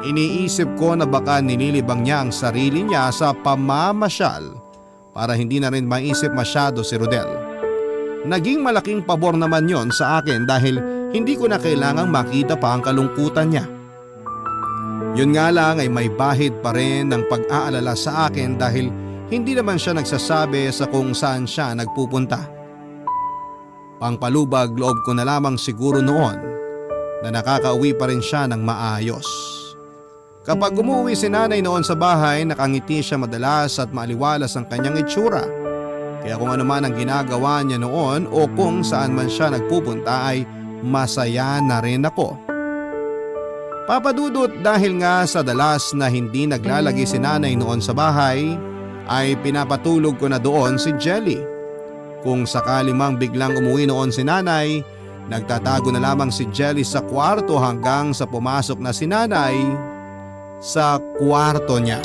Iniisip ko na baka nililibang niya ang sarili niya sa pamamasyal para hindi na rin maisip masyado si Rodel. Naging malaking pabor naman yon sa akin dahil hindi ko na kailangang makita pa ang kalungkutan niya. Yun nga lang ay may bahid pa rin ng pag-aalala sa akin dahil hindi naman siya nagsasabi sa kung saan siya nagpupunta. Pangpalubag loob ko na lamang siguro noon na nakakauwi pa rin siya ng maayos. Kapag umuwi si nanay noon sa bahay, nakangiti siya madalas at maaliwalas ang kanyang itsura. Kaya kung ano man ang ginagawa niya noon o kung saan man siya nagpupunta ay masaya na rin ako. Papadudot, dahil nga sa dalas na hindi naglalagi si nanay noon sa bahay, ay pinapatulog ko na doon si Jelly. Kung sakali mang biglang umuwi noon si nanay, nagtatago na lamang si Jelly sa kwarto hanggang sa pumasok na si nanay sa kwarto niya.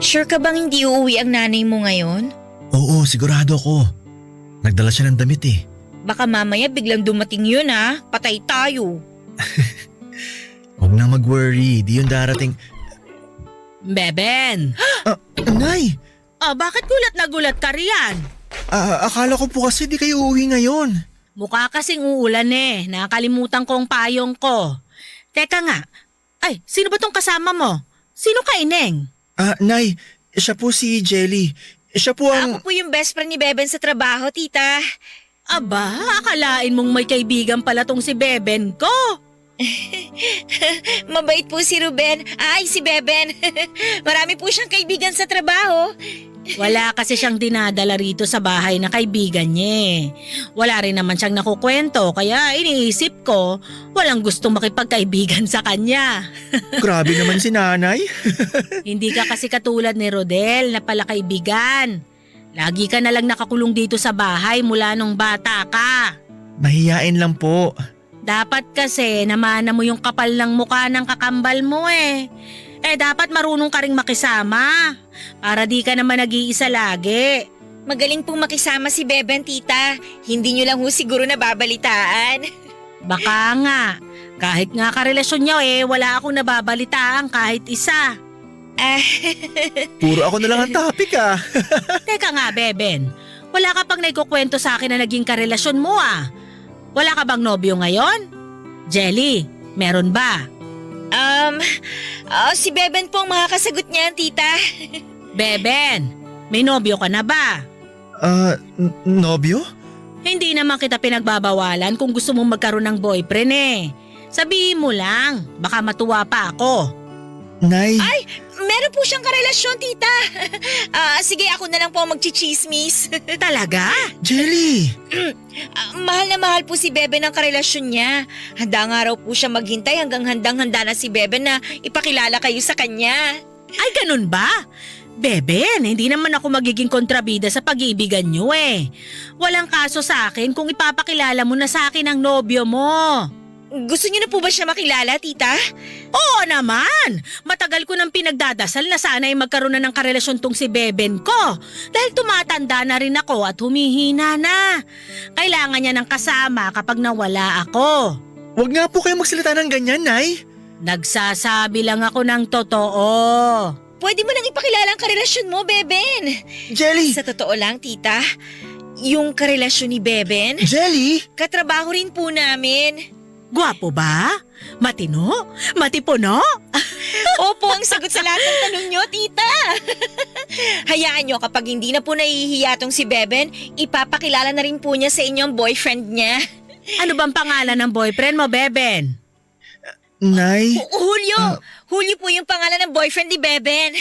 Sure ka bang hindi uuwi ang nanay mo ngayon? Oo, sigurado ako. Nagdala siya ng damit eh. Baka mamaya biglang dumating yun patay tayo. Huwag na mag-worry, di yun darating. Beben! Nay! Bakit gulat na gulat ka riyan? Akala ko po kasi di kayo uuwi ngayon. Mukha kasing uulan Nakakalimutan ko ang payong ko. Teka nga. Ay, sino ba tong kasama mo? Sino ka, Ineng? Nay, siya po si Jelly. Siya po ang... Ako po yung best friend ni Beben sa trabaho, tita. Aba, akalain mong may kaibigan pala tong si Beben ko. Mabait po si Ruben. Si Beben. Marami po siyang kaibigan sa trabaho. Wala kasi siyang dinadala rito sa bahay na kaibigan niya. Wala rin naman siyang nakukwento kaya iniisip ko walang gustong makipagkaibigan sa kanya. Grabe naman si nanay. Hindi ka kasi katulad ni Rodel na pala kaibigan. Lagi ka na lang nakakulong dito sa bahay mula nung bata ka. Mahiyain lang po. Dapat kasi namana mo yung kapal ng mukha ng kakambal mo dapat marunong ka ring makisama. Para di ka naman nag-iisa lagi. Magaling pong makisama si Beben, tita. Hindi niyo lang siguro nababalitaan. Baka nga. Kahit nga karelasyon niyo wala akong nababalitaan kahit isa. Puro ako na lang ang topic Teka nga, Beben. Wala ka pang naikukwento sa akin na naging karelasyon mo Wala ka bang nobyo ngayon? Jelly, meron ba? Si Beben po ang makakasagot niyan, tita. Beben, may nobyo ka na ba? Nobyo? Hindi naman kita pinagbabawalan kung gusto mong magkaroon ng boyfriend Sabihin mo lang, baka matuwa pa ako. Nay. Ay, meron po siyang karelasyon, tita. Sige, ako na lang po ang magchichismis. Talaga? Jelly! Mahal na mahal po si Beben ang karelasyon niya. Handa nga raw po siya maghintay hanggang handang-handa na si Beben na ipakilala kayo sa kanya. Ay, ganun ba? Beben, hindi naman ako magiging kontrabida sa pag-iibigan niyo Walang kaso sa akin kung ipapakilala mo na sa akin ang nobyo mo. Gusto niyo na po ba siya makilala, tita? Oo naman! Matagal ko nang pinagdadasal na sana ay magkaroon na ng karelasyon tong si Beben ko. Dahil tumatanda na rin ako at humihina na. Kailangan niya ng kasama kapag nawala ako. Huwag nga po kayo magsalita ng ganyan, Nay. Nagsasabi lang ako ng totoo. Pwede mo nang ipakilala ang karelasyon mo, Beben. Jelly! Sa totoo lang, tita, yung karelasyon ni Beben, Jelly! katrabaho rin po namin. Gwapo ba? Matino? Matipuno? Opo, ang sagot sa lahat ng tanong nyo, tita. Hayaan nyo, kapag hindi na po nahihiya tong si Beben, ipapakilala na rin po niya sa inyo ang boyfriend niya. Ano bang pangalan ng boyfriend mo, Beben? Nay? Julio! Julio po yung pangalan ng boyfriend ni Beben.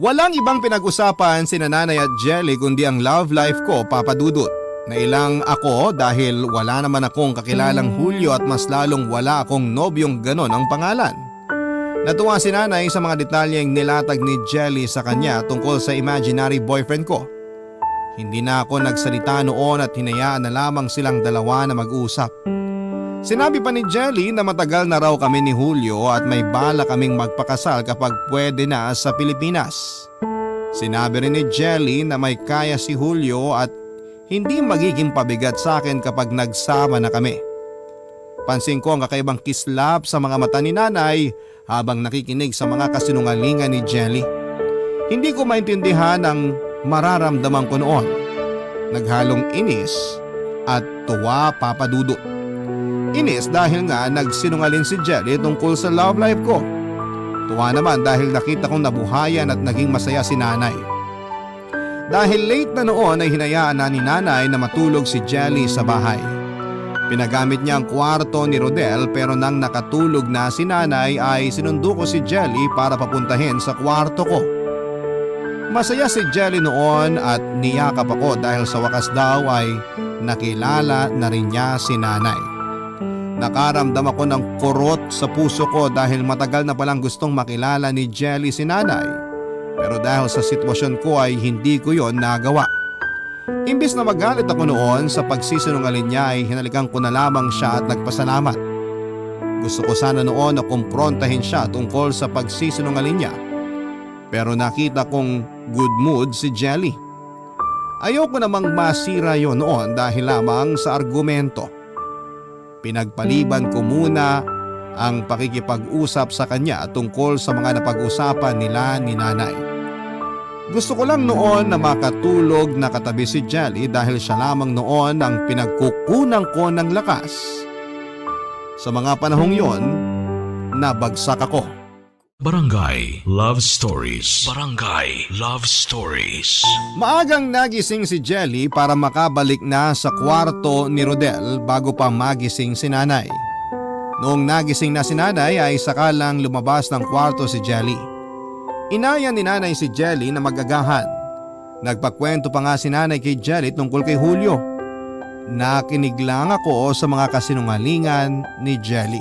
Walang ibang pinag-usapan si Nanay at Jelly kundi ang love life ko, Papa Dudut. Nailang ako dahil wala naman akong kakilalang Julio at mas lalong wala akong nobyong ganon ang pangalan. Natuwa si Nanay sa mga detalyeng nilatag ni Jelly sa kanya tungkol sa imaginary boyfriend ko. Hindi na ako nagsalita noon at hinayaan na lamang silang dalawa na mag-usap. Sinabi pa ni Jelly na matagal na raw kami ni Julio at may bala kaming magpakasal kapag pwede na sa Pilipinas. Sinabi rin ni Jelly na may kaya si Julio at hindi magiging pabigat sa akin kapag nagsama na kami. Pansin ko ang kakaibang kislap sa mga mata ni nanay habang nakikinig sa mga kasinungalingan ni Jelly. Hindi ko maintindihan ang mararamdaman ko noon. Naghalong inis at tuwa, Papa Dudut. Inis dahil nga nagsinungaling si Jelly tungkol sa love life ko. Tuwa naman dahil nakita kong nabuhayan at naging masaya si nanay. Dahil late na noon ay hinayaan na ni nanay na matulog si Jelly sa bahay. Pinagamit niya ang kwarto ni Rodel pero nang nakatulog na si nanay ay sinundo ko si Jelly para papuntahin sa kwarto ko. Masaya si Jelly noon at niyakap ako dahil sa wakas daw ay nakilala na rin niya si nanay. Nakaramdam ako ng kurot sa puso ko dahil matagal na palang gustong makilala ni Jelly si nanay. Pero dahil sa sitwasyon ko ay hindi ko yon nagawa. Imbis na magalit ako noon sa pagsisinungaling niya ay hinalikan ko na lamang siya at nagpasalamat. Gusto ko sana noon na kumprontahin siya tungkol sa pagsisinungaling niya. Pero nakita kong good mood si Jelly. Ayoko namang masira yon noon dahil lamang sa argumento. Pinagpaliban ko muna ang pakikipag-usap sa kanya tungkol sa mga napag-usapan nila ni nanay. Gusto ko lang noon na makatulog na katabi si Jelly dahil siya lamang noon ang pinagkukunan ko ng lakas. Sa mga panahong yon, nabagsak ako. Barangay Love Stories. Barangay Love Stories. Maagang nagising si Jelly para makabalik na sa kwarto ni Rodel bago pa magising si nanay. Noong nagising na si nanay ay sakalang lumabas ng kwarto si Jelly. Inaya ni nanay si Jelly na magagahan. Nagpakwento pa nga si nanay kay Jelly tungkol kay Julio. Nakinig lang ako sa mga kasinungalingan ni Jelly.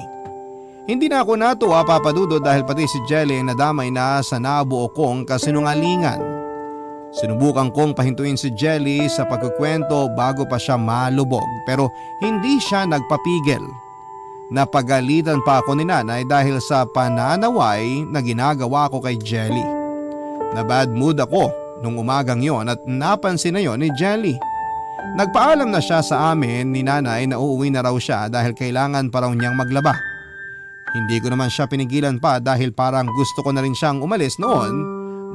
Hindi na ako natuwa, Papa Dudut, dahil pati si Jelly ay nadamay na sa nabuo kong kasinungalingan. Sinubukan kong pahintuin si Jelly sa pagkukwento bago pa siya malubog pero hindi siya nagpapigil. Napagalitan pa ako ni nanay dahil sa pananaway na ginagawa ko kay Jelly. Na bad mood ako nung umagang yon at napansin na yon ni Jelly. Nagpaalam na siya sa amin ni nanay na uuwi na raw siya dahil kailangan pa raw niyang maglaba. Hindi ko naman siya pinigilan pa dahil parang gusto ko na rin siyang umalis noon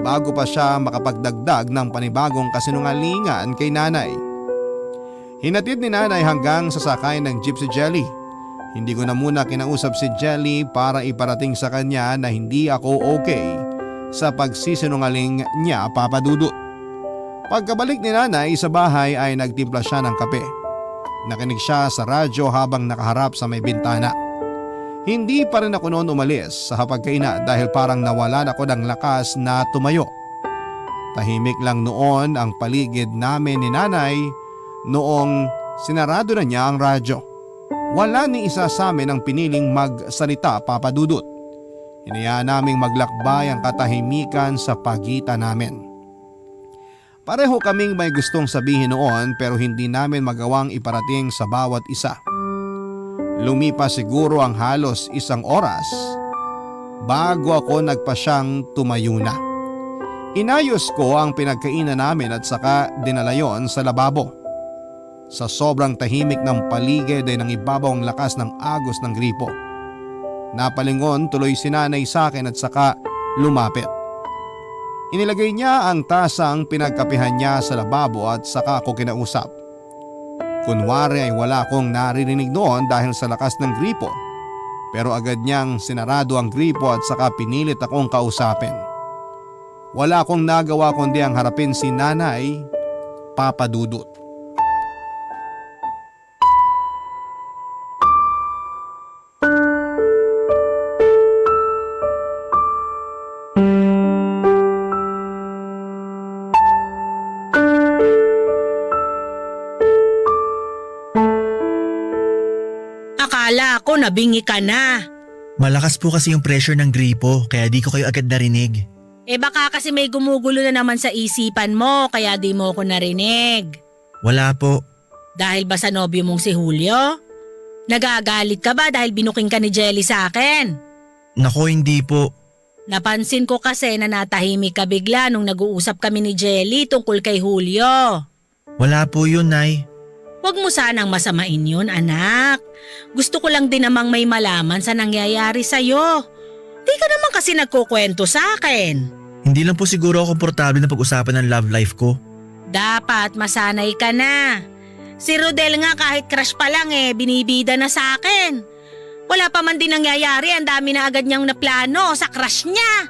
bago pa siya makapagdagdag ng panibagong kasinungalingan kay nanay. Hinatid ni nanay hanggang sa sakay ng jeep si Jelly. Hindi ko na muna kinausap si Jelly para iparating sa kanya na hindi ako okay sa pagsisinungaling niya, Papa Dudut. Pagkabalik ni nanay sa bahay ay nagtimpla siya ng kape. Nakinig siya sa radyo habang nakaharap sa may bintana. Hindi pa rin ako noon umalis sa hapagkainan dahil parang nawalan ako ng lakas na tumayo. Tahimik lang noon ang paligid namin ni nanay noong sinarado na niya ang radyo. Wala ni isa sa amin ang piniling magsalita, Papa Dudut. Hinayaan naming maglakbay ang katahimikan sa pagitan namin. Pareho kaming may gustong sabihin noon pero hindi namin magawang iparating sa bawat isa. Lumipas siguro ang halos 1 oras bago ako nagpasyang tumayo na. Inayos ko ang pinagkainan namin at saka dinala yon sa lababo. Sa sobrang tahimik ng paligid ay nangibabaw ang lakas ng agos ng gripo. Napalingon tuloy si nanay sa akin at saka lumapit. Inilagay niya ang tasang pinagkapihan niya sa lababo at saka ako kinausap. Kunwari ay wala akong naririnig noon dahil sa lakas ng gripo. Pero agad niyang sinarado ang gripo at saka pinilit akong kausapin. Wala akong nagawa kundi ang harapin si nanay, Papa Dudut. Akala ko nabingi ka na. Malakas po kasi yung pressure ng gripo kaya di ko kayo agad narinig. Eh baka kasi may gumugulo na naman sa isipan mo kaya di mo ko narinig. Wala po. Dahil ba sa nobyo mong si Julio? Nagagalit ka ba dahil binuking ka ni Jelly sa akin? Nako, hindi po. Napansin ko kasi na natahimik ka bigla nung nag-uusap kami ni Jelly tungkol kay Julio. Wala po yun, Nay. Huwag mo sanang masamain yun, anak. Gusto ko lang din namang may malaman sa nangyayari sa'yo. Di ka naman kasi nagkukwento sa akin. Hindi lang po siguro ako komportable na pag-usapan ng love life ko. Dapat masanay ka na. Si Rodel nga kahit crush pa lang binibida na sa akin. Wala pa man din nangyayari, ang dami na agad niyang naplano sa crush niya.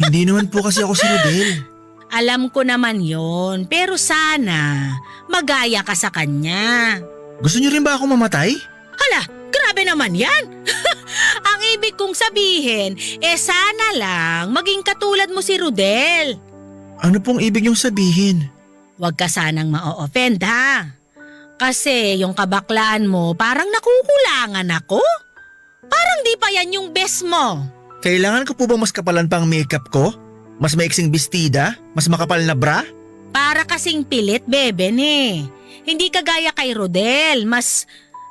Hindi naman po kasi ako si Rodel. Alam ko naman yon, pero sana magaya ka sa kanya. Gusto niyo rin ba ako mamatay? Hala, grabe naman yan. Ang ibig kong sabihin, sana lang maging katulad mo si Rodel. Ano pong ibig niyong sabihin? Huwag ka sanang ma-offend ha. Kasi yung kabaklaan mo parang nakukulangan ako. Parang di pa yan yung best mo. Kailangan ko po ba mas kapalan pang makeup ko? Mas maiksing bestida? Mas makapal na bra? Para kasing pilit, Beben Hindi kagaya kay Rodel, mas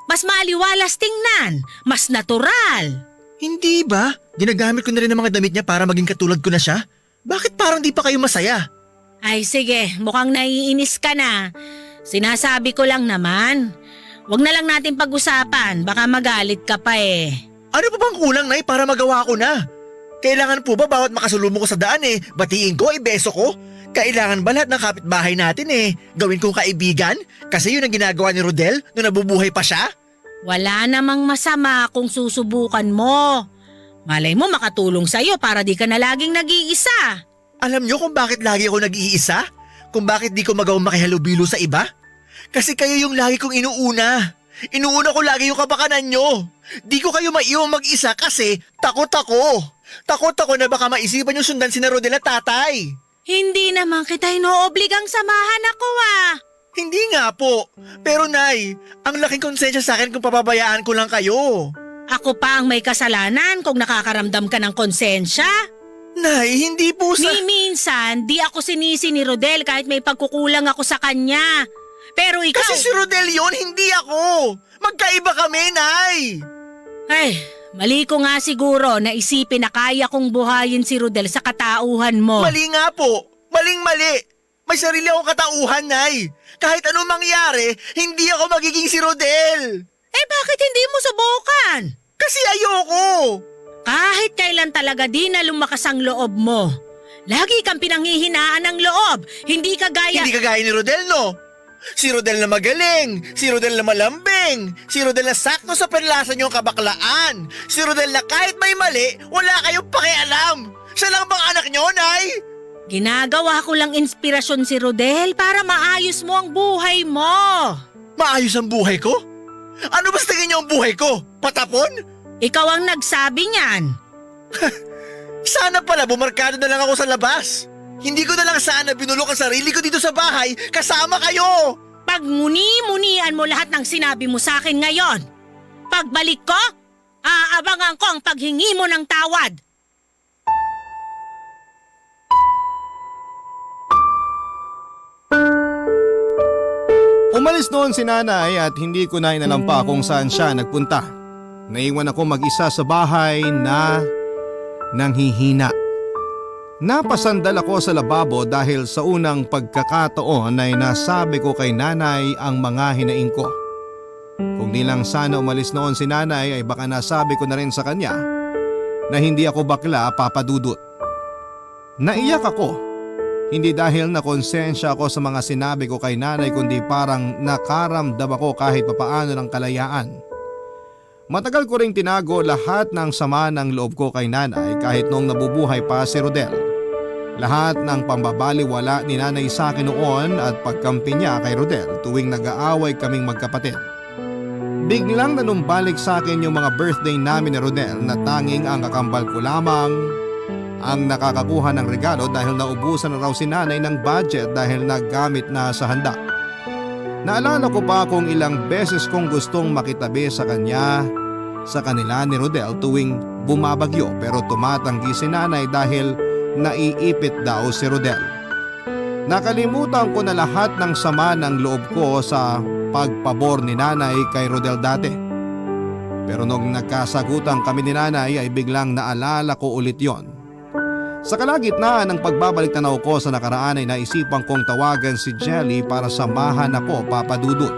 maaliwalas tingnan, mas natural. Hindi ba? Ginagamit ko na rin ang mga damit niya para maging katulad ko na siya. Bakit parang di pa kayo masaya? Ay sige, mukhang naiinis ka na. Sinasabi ko lang naman. Huwag na lang natin pag-usapan, baka magalit ka pa Ano pa bang kulang, Nay, para magawa ko na? Kailangan po ba bawat makasulubong ko sa daan batiin ko, ibeso ko? Kailangan ba lahat ng kapitbahay natin gawin kong kaibigan? Kasi yun ang ginagawa ni Rodel nung nabubuhay pa siya? Wala namang masama kung susubukan mo. Malay mo makatulong sa'yo para di ka na laging nag-iisa. Alam niyo kung bakit lagi ako nag-iisa? Kung bakit di ko magawang makihalubilo sa iba? Kasi kayo yung lagi kong inuuna. Inuuna ko lagi yung kapakanan nyo. Di ko kayo maiwang mag-isa kasi takot ako. Takot ako na baka maisipan yung sundan si Rodel at tatay. Hindi naman kita inoobligang samahan ako Hindi nga po. Pero Nay, ang laking konsensya sa akin kung papabayaan ko lang kayo. Ako pa ang may kasalanan kung nakakaramdam ka ng konsensya. Nay, hindi po sa... Ni minsan, di ako sinisi ni Rodel kahit may pagkukulang ako sa kanya. Pero ikaw... Kasi si Rodel yun, hindi ako. Magkaiba kami, Nay. Ay, mali ko nga siguro na isipin na kaya kong buhayin si Rodel sa katauhan mo. Mali nga po. Maling-mali. May sarili akong katauhan, Nay. Kahit anong mangyari, hindi ako magiging si Rodel. Bakit hindi mo subukan? Kasi ayoko. Kahit kailan talaga di na lumakas ang loob mo. Lagi kang pinanghihinaan ng loob. Hindi kagaya... Hindi kagaya ni Rodel, no? Si Rodel na magaling, si Rodel na malambing, si Rodel na sakto sa panlasan yung kabaklaan, si Rodel na kahit may mali, wala kayong pakialam. Siya lang bang anak nyo, Nay? Ginagawa ko lang inspirasyon si Rodel para maayos mo ang buhay mo. Maayos ang buhay ko? Ano ba sa tingin niyo ang buhay ko? Patapon? Ikaw ang nagsabi niyan. Sana pala bumarkado na lang ako sa labas. Hindi ko na lang sana binulok ang sarili ko dito sa bahay kasama kayo. Pag muni-munian mo lahat ng sinabi mo sa akin ngayon. Pagbalik ko, aabangan ko ang paghingi mo ng tawad. Umalis noon si nanay at hindi ko na inalam pa kung saan siya nagpunta. Naiwan ako mag-isa sa bahay na nanghihina. Napasandal ako sa lababo dahil sa unang pagkakataon ay nasabi ko kay nanay ang mga hinaing ko. Kung di lang sana umalis noon si nanay ay baka nasabi ko na rin sa kanya na hindi ako bakla, Papa Dudut. Naiyak ako. Hindi dahil nakonsensya ako sa mga sinabi ko kay nanay kundi parang nakaramdam ako kahit papaano ng kalayaan. Matagal ko ring tinago lahat ng sama ng loob ko kay nanay kahit noong nabubuhay pa si Rodel. Lahat ng pambabaliwala ni nanay sa akin noon at pagkampi niya kay Rodel tuwing nag-aaway kaming magkapatid. Biglang nanumbalik sa akin yung mga birthday namin ni Rodel na tanging ang kakambal ko lamang ang nakakakuha ng regalo dahil naubusan na raw si nanay ng budget dahil naggamit na sa handa. Naalala ko pa kung ilang beses kong gustong makitabi sa kanya sa kanila ni Rodel tuwing bumabagyo pero tumatanggi si nanay dahil naiipit daw si Rodel. Nakalimutan ko na lahat ng sama ng loob ko sa pagpabor ni nanay kay Rodel dati. Pero nung nagkasagutan kami ni nanay ay biglang naalala ko ulit yon. Sa kalagitnaan ng pagbabalik tanaw ko sa nakaraan ay naisipan kong tawagan si Jelly para samahan ako, Papa Dudut.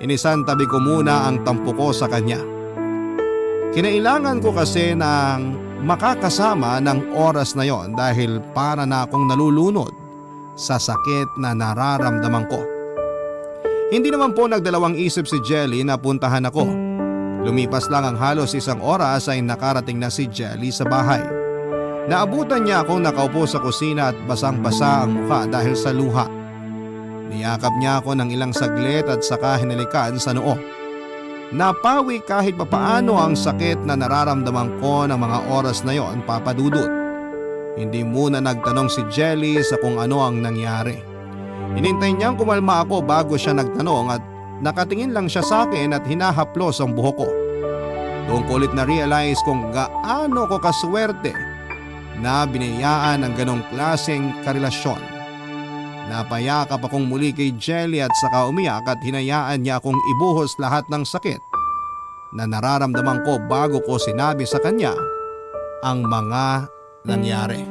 Inisantabi ko muna ang tampo ko sa kanya. Kinailangan ko kasi ng makakasama ng oras na yon dahil para na akong nalulunod sa sakit na nararamdaman ko. Hindi naman po nagdalawang isip si Jelly na puntahan ako. Lumipas lang ang halos 1 oras ay nakarating na si Jelly sa bahay. Naabutan niya akong nakaupo sa kusina at basang-basa ang mukha dahil sa luha. Niyakap niya ako ng ilang saglit at saka hinalikan sa noo. Napawi kahit papaano ang sakit na nararamdaman ko ng mga oras na yon, Papa Dudut. Hindi muna nagtanong si Jelly sa kung ano ang nangyari. Hinintay niyang kumalma ako bago siya nagtanong at nakatingin lang siya sa akin at hinahaplos ang buhok ko. Doon ko ulit na-realize kung gaano ko kaswerte na binayaan ng ganong klaseng karelasyon. Napayakap akong muli kay Jelly at saka umiyak at hinayaan niya akong ibuhos lahat ng sakit na nararamdaman ko bago ko sinabi sa kanya ang mga nangyari.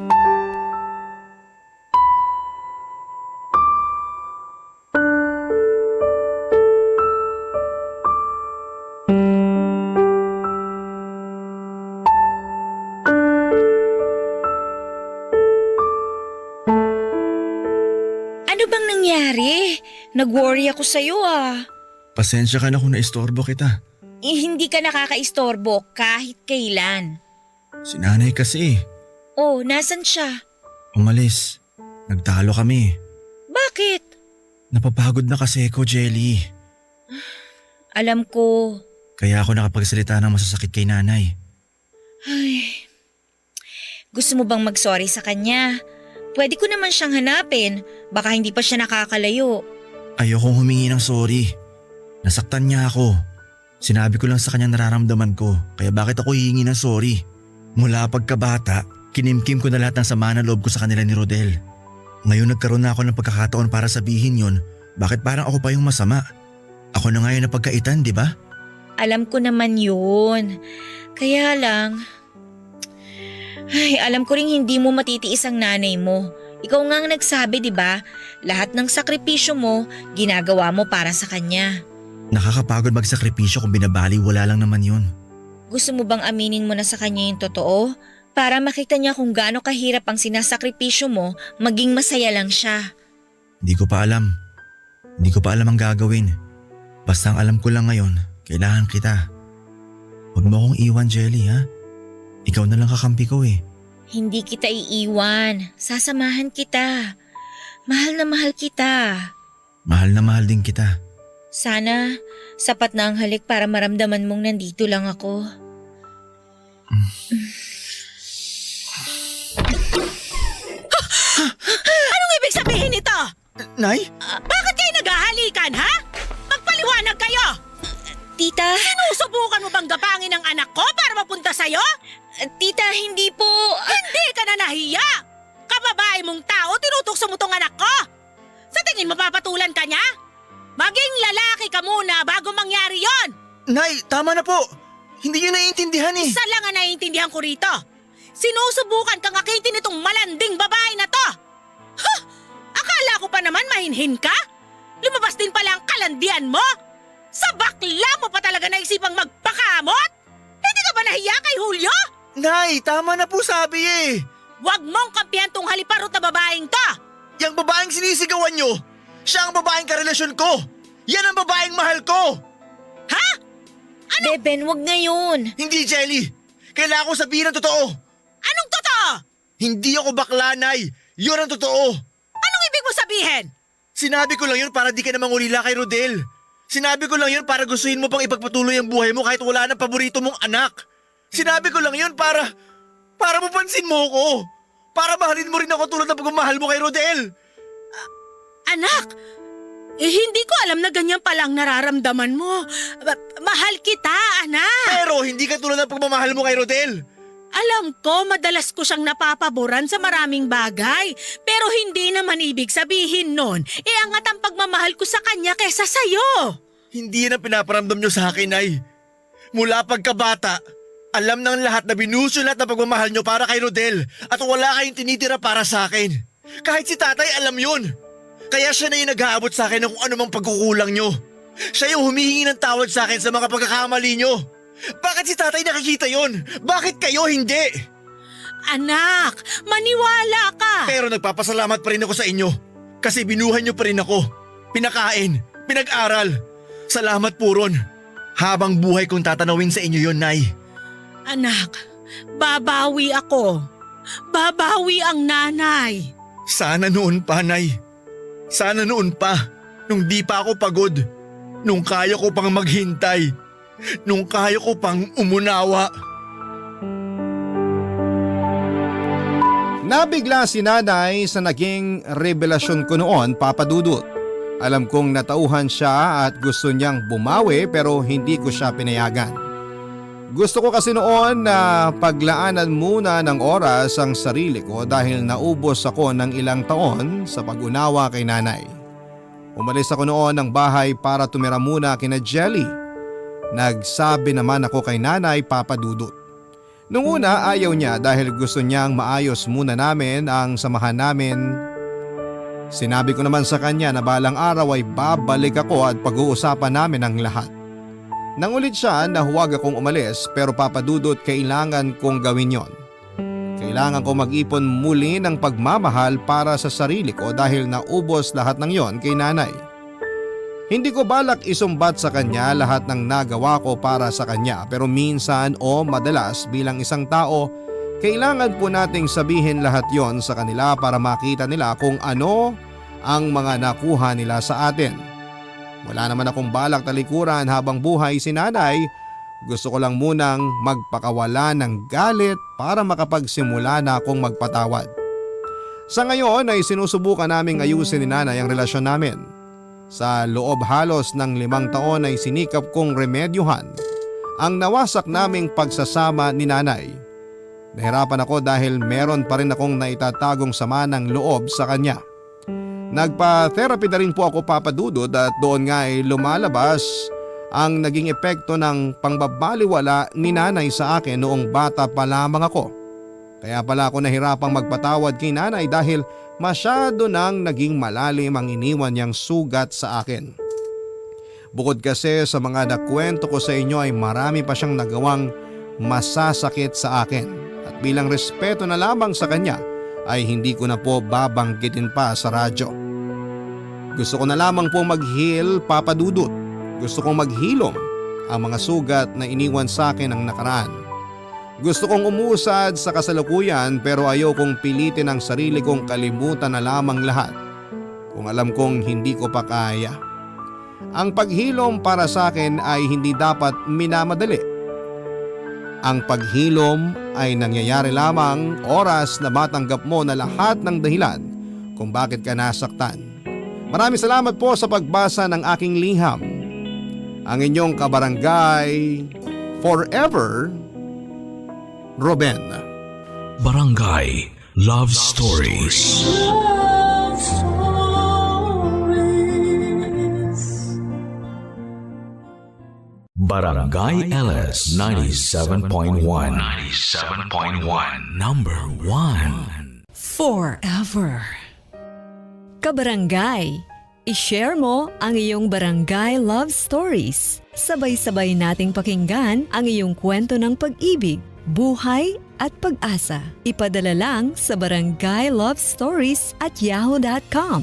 Ano bang nangyari? Nag-worry ako sa'yo ah. Pasensya ka na kung naistorbo kita. Hindi ka nakakaistorbo kahit kailan. Si nanay kasi. Oh, nasan siya? Umalis. Nagtalo kami. Bakit? Napapagod na kasi ako, Jelly. Alam ko. Kaya ako nakapagsalita ng masasakit kay nanay. Ay. Gusto mo bang mag-sorry sa kanya? Pwede ko naman siyang hanapin. Baka hindi pa siya nakakalayo. Ayokong humingi ng sorry. Nasaktan niya ako. Sinabi ko lang sa kanya nararamdaman ko. Kaya bakit ako hihingi ng sorry? Mula pagkabata, kinimkim ko na lahat ng sama na loob ko sa kanila ni Rodel. Ngayon nagkaroon na ako ng pagkakataon para sabihin yon. Bakit parang ako pa yung masama? Ako na ngayon na pagkaitan, di ba? Alam ko naman yun. Kaya lang… Ay, alam ko ring hindi mo matitiis ang nanay mo. Ikaw nga ang nagsabi, di ba? Lahat ng sakripisyo mo, ginagawa mo para sa kanya. Nakakapagod magsakripisyo kung binabali, wala lang naman yun. Gusto mo bang aminin mo na sa kanya yung totoo? Para makita niya kung gaano kahirap ang sinasakripisyo mo, maging masaya lang siya. Hindi ko pa alam. Hindi ko pa alam ang gagawin. Basta ang alam ko lang ngayon, kailangan kita. Huwag mo akong iwan, Jelly, ha? Ikaw na lang kakampi ko eh. Hindi kita iiwan. Sasamahan kita. Mahal na mahal kita. Mahal na mahal din kita. Sana sapat na ang halik para maramdaman mong nandito lang ako. Anong ibig sabihin nito? Nay? Bakit kayo naghahalikan, ha? Magpaliwanag kayo! Tita, Sinusubukan mo bang gapangin ang anak ko para mapunta sa'yo? tita, hindi po. Hindi ka na nahiya! Kababae mong tao, tinutukso mo tong anak ko! Sa tingin mo papatulan ka niya? Maging lalaki ka muna bago mangyari yon. Nay, tama na po. Hindi yun naiintindihan eh. Isa lang ang naiintindihan ko rito. Sinusubukan kang akitin itong malanding babae na to. Huh! Akala ko pa naman mahinhin ka? Lumabas din pala ang kalandian mo? Sa bakla mo pa talaga naisipang magpakamot? Hindi ka ba nahiya kay Julio? Nay, tama na po sabi eh. Huwag mong kampihan tong haliparot na babaeng to. Yang babaeng sinisigawan nyo, siya ang babaeng karelasyon ko. Yan ang babaeng mahal ko. Ha? Beben, wag ngayon. Hindi, Jelly. Kailangan ko sabihin ang totoo. Anong totoo? Hindi ako bakla, Nay. Yun ang totoo. Anong ibig mo sabihin? Sinabi ko lang yun para di ka na mangulila kay Rodel. Sinabi ko lang yun para gustuhin mo pang ipagpatuloy ang buhay mo kahit wala ng paborito mong anak. Sinabi ko lang yun para mapansin mo ko. Para mahalin mo rin ako tulad ng pagmamahal mo kay Rodel. Anak, hindi ko alam na ganyan palang nararamdaman mo. Mahal kita, anak. Pero hindi ka tulad ng pagmamahal mo kay Rodel. Alam ko, madalas ko siyang napapaboran sa maraming bagay. Pero hindi naman ibig sabihin nun, angat ang pagmamahal ko sa kanya kesa sa'yo. Hindi yan ang pinaparamdam nyo sa akin, Nay. Mula pagkabata, alam ng lahat na binusulat na pagmamahal nyo para kay Rodel at wala kayong tinitira para sa akin. Kahit si tatay alam yun. Kaya siya na yung nag-aabot sa akin ng kung anumang pagkukulang nyo. Siya yung humihingi ng tawad sa akin sa mga pagkakamali nyo. Bakit si tatay nakikita yon? Bakit kayo hindi? Anak, maniwala ka! Pero nagpapasalamat pa rin ako sa inyo. Kasi binuhay nyo pa rin ako. Pinakain, pinag-aral. Salamat po ron. Habang buhay kong tatanawin sa inyo yon, Nay. Anak, babawi ako. Babawi ang nanay. Sana noon pa, Nay. Sana noon pa. Nung di pa ako pagod. Nung kaya ko pang maghintay. Nung kaya ko pang umunawa. Nabigla si nanay sa naging revelasyon ko noon, Papa Dudut. Alam kong natauhan siya at gusto niyang bumawi pero hindi ko siya pinayagan. Gusto ko kasi noon na paglaanan muna ng oras ang sarili ko dahil naubos ako ng ilang taon sa pag-unawa kay nanay. Umalis ako noon ng bahay para tumira muna kina Jelly. Nagsabi naman ako kay nanay, Papa Dudut. Nung una ayaw niya dahil gusto niyang maayos muna namin ang samahan namin. Sinabi ko naman sa kanya na balang araw ay babalik ako at pag-uusapan namin ang lahat. Nangulit siya na huwag akong umalis pero Papa Dudut kailangan kong gawin yon. Kailangan ko mag-ipon muli ng pagmamahal para sa sarili ko dahil naubos lahat ng yon kay nanay. Hindi ko balak isumbat sa kanya lahat ng nagawa ko para sa kanya pero minsan o madalas bilang isang tao, kailangan po nating sabihin lahat yon sa kanila para makita nila kung ano ang mga nakuha nila sa atin. Wala naman akong balak talikuran habang buhay si nanay. Gusto ko lang munang magpakawala ng galit para makapagsimula na akong magpatawad. Sa ngayon ay sinusubukan naming ayusin ni nanay ang relasyon namin. Sa loob halos ng 5 taon ay sinikap kong remedyohan ang nawasak naming pagsasama ni nanay. Nahirapan ako dahil meron pa rin akong naitatagong sama ng loob sa kanya. Nagpa-therapy na rin po ako, Papa Dudut, at doon nga ay lumalabas ang naging epekto ng pangbabaliwala ni nanay sa akin noong bata pa lamang ako. Kaya pala ako nahirapang magpatawad kay nanay dahil masyado nang naging malalim ang iniwan niyang sugat sa akin. Bukod kasi sa mga nakwento ko sa inyo ay marami pa siyang nagawang masasakit sa akin. At bilang respeto na lamang sa kanya ay hindi ko na po babanggitin pa sa radyo. Gusto ko na lamang po mag-heal, Papa Dudut. Gusto kong maghilom ang mga sugat na iniwan sa akin ng nakaraan. Gusto kong umusad sa kasalukuyan pero ayaw kong pilitin ang sarili kong kalimutan na lamang lahat kung alam kong hindi ko pa kaya. Ang paghilom para sa akin ay hindi dapat minamadali. Ang paghilom ay nangyayari lamang oras na matanggap mo na lahat ng dahilan kung bakit ka nasaktan. Maraming salamat po sa pagbasa ng aking liham. Ang inyong kabarangay forever, Ruben. Barangay Love Stories. Barangay LS 97.1 Number 1 Forever. Kabarangay, i-share mo ang iyong barangay love stories. Sabay-sabay nating pakinggan ang iyong kwento ng pag-ibig, buhay at pag-asa. Ipadala lang sa barangaylovestories@yahoo.com.